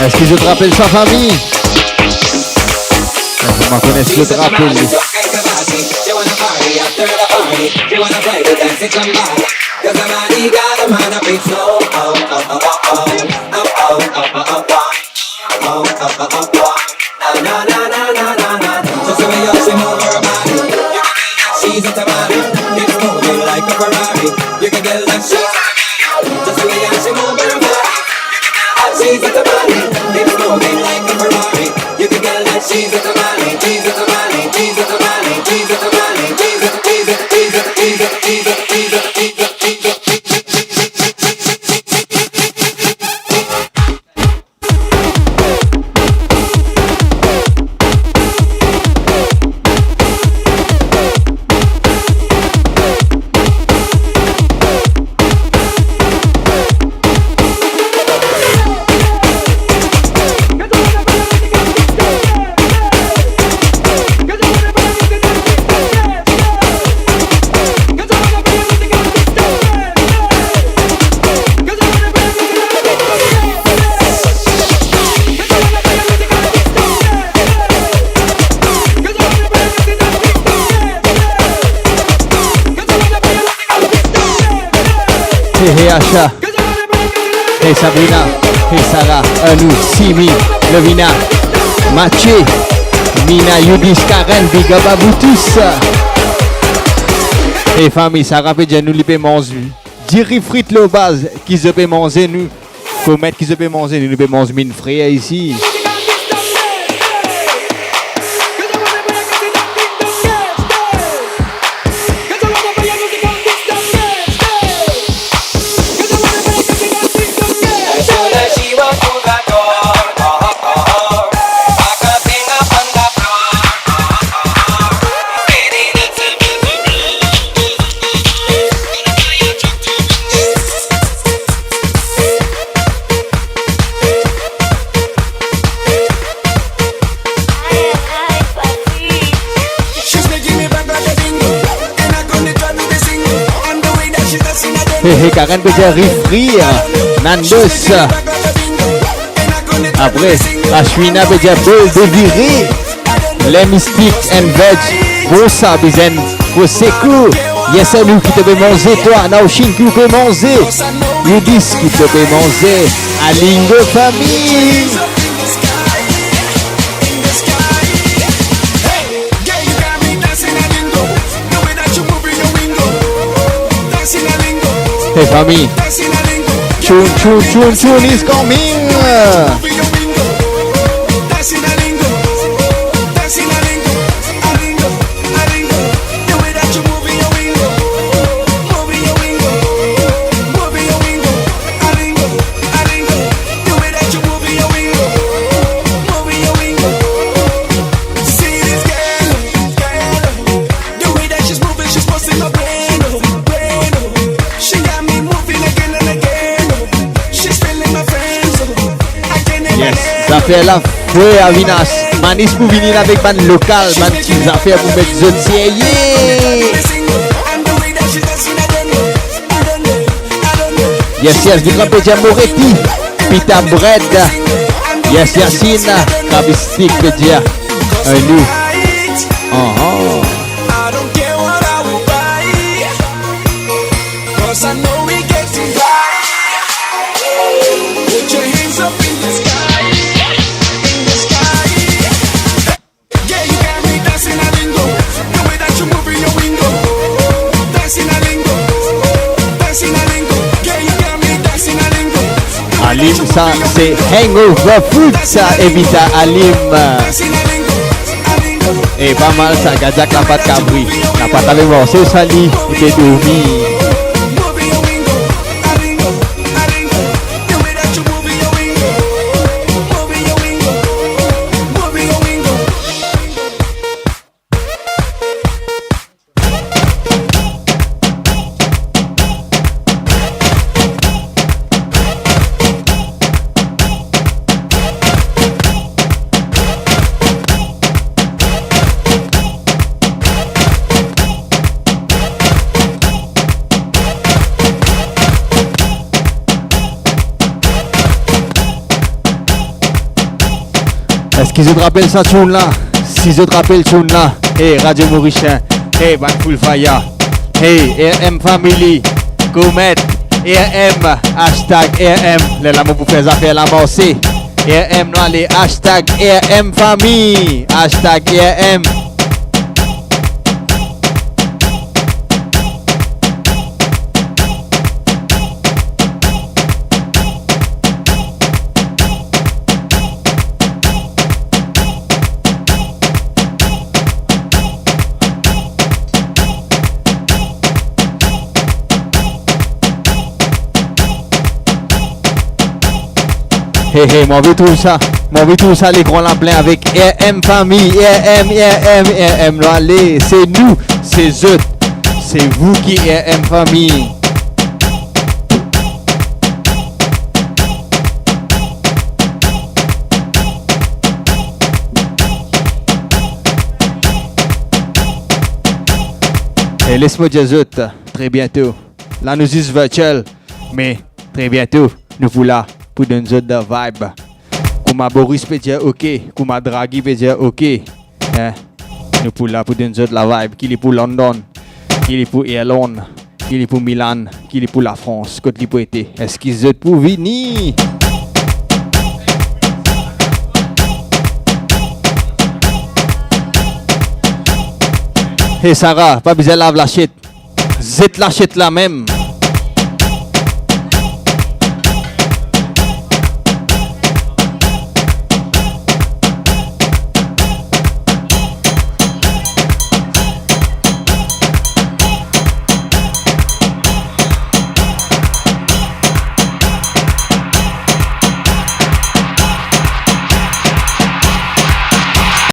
Est-ce que je te rappelle sa famille? Comment connaissent le rappel? You wanna party after the party? You wanna play the dance, come back. Cause the man, he got a man up, it's slow. Oh, oh, oh, oh, oh. Oh, oh, oh, oh, oh, oh. Oh, oh, oh, oh, oh. Na, na, na, na, na, na. Just the way you she move her body. You can tell that she's a tamale. It's moving like a Ferrari. You can tell that she's a tamale. Just the way you she move her body. You can tell that she's a tamale. It's moving like a Ferrari. You can tell that she's a tamale. She's a tamale. She's a tamale. She's a tamale. She's a tamale. She's a Hey Asha, hey Sabrina, hey Sarah, Anou, Simi, Levina, Mathieu, Mina, Yudis, Karen, big up à vous tous. Hey famille, Sarah fait déjà nous les paiements. Diri frites le base, qui se peut manger nous. Comment qui se peut manger nous peut manger mine frère ici. Hey Karen peut dire rifrir, Nandos. Après, Ashwina peut dire bol de virée. Les mystiques and veg. Pour ça, bizen. Pour secours. Yes, c'est nous qui te peut manger, toi. Naoshin qui peut manger. Yudis qui te peut manger. Alingo famille. Hey famille. Tune is coming. Ça fait la fouet à Vinas. Manis pour venir avec man local, man petites affaires pour mettre zone Yes, du grand pédia Moretti, Pita Bread. Yes, Yacine, Krabistik pédia. Un loup. Alim, ça c'est Hangover Food, ça évite Alim. Et pas mal ça, Gajak la pâte cabri. La pâte avec moi, c'est sali, et t'es dormi. Est-ce qu'ils te rappellent ça tune là? Si je te rappelle tune là, hey Radio Mauricien, hey Van Full Fire, hey RM Family, Comet, RM, hashtag RM, les lames pour faire affaire la morcée, RM non les hashtag RM Family, hashtag RM. Hey, moi veut tout ça. Moi veut tout ça, l'écran là plein avec RM Famille, RM, non, allez, c'est nous, c'est eux, c'est vous qui RM Famille. Et laisse-moi dire eux, très bientôt. Là nous sommes virtuel, mais très bientôt, nous vous là. Pour donner une autre vibe. Comme Boris peut dire ok, comme Draghi peut dire ok. Nous pour là pour donner une autre la vibe. Qui est pour London, qui est pour Irlande, qui est pour Milan, qui est pour la France. Côté qui peut être. Est-ce qu'ils sont pour venir? Hey Sarah, pas besoin de laver la chute. Zet la chute là même.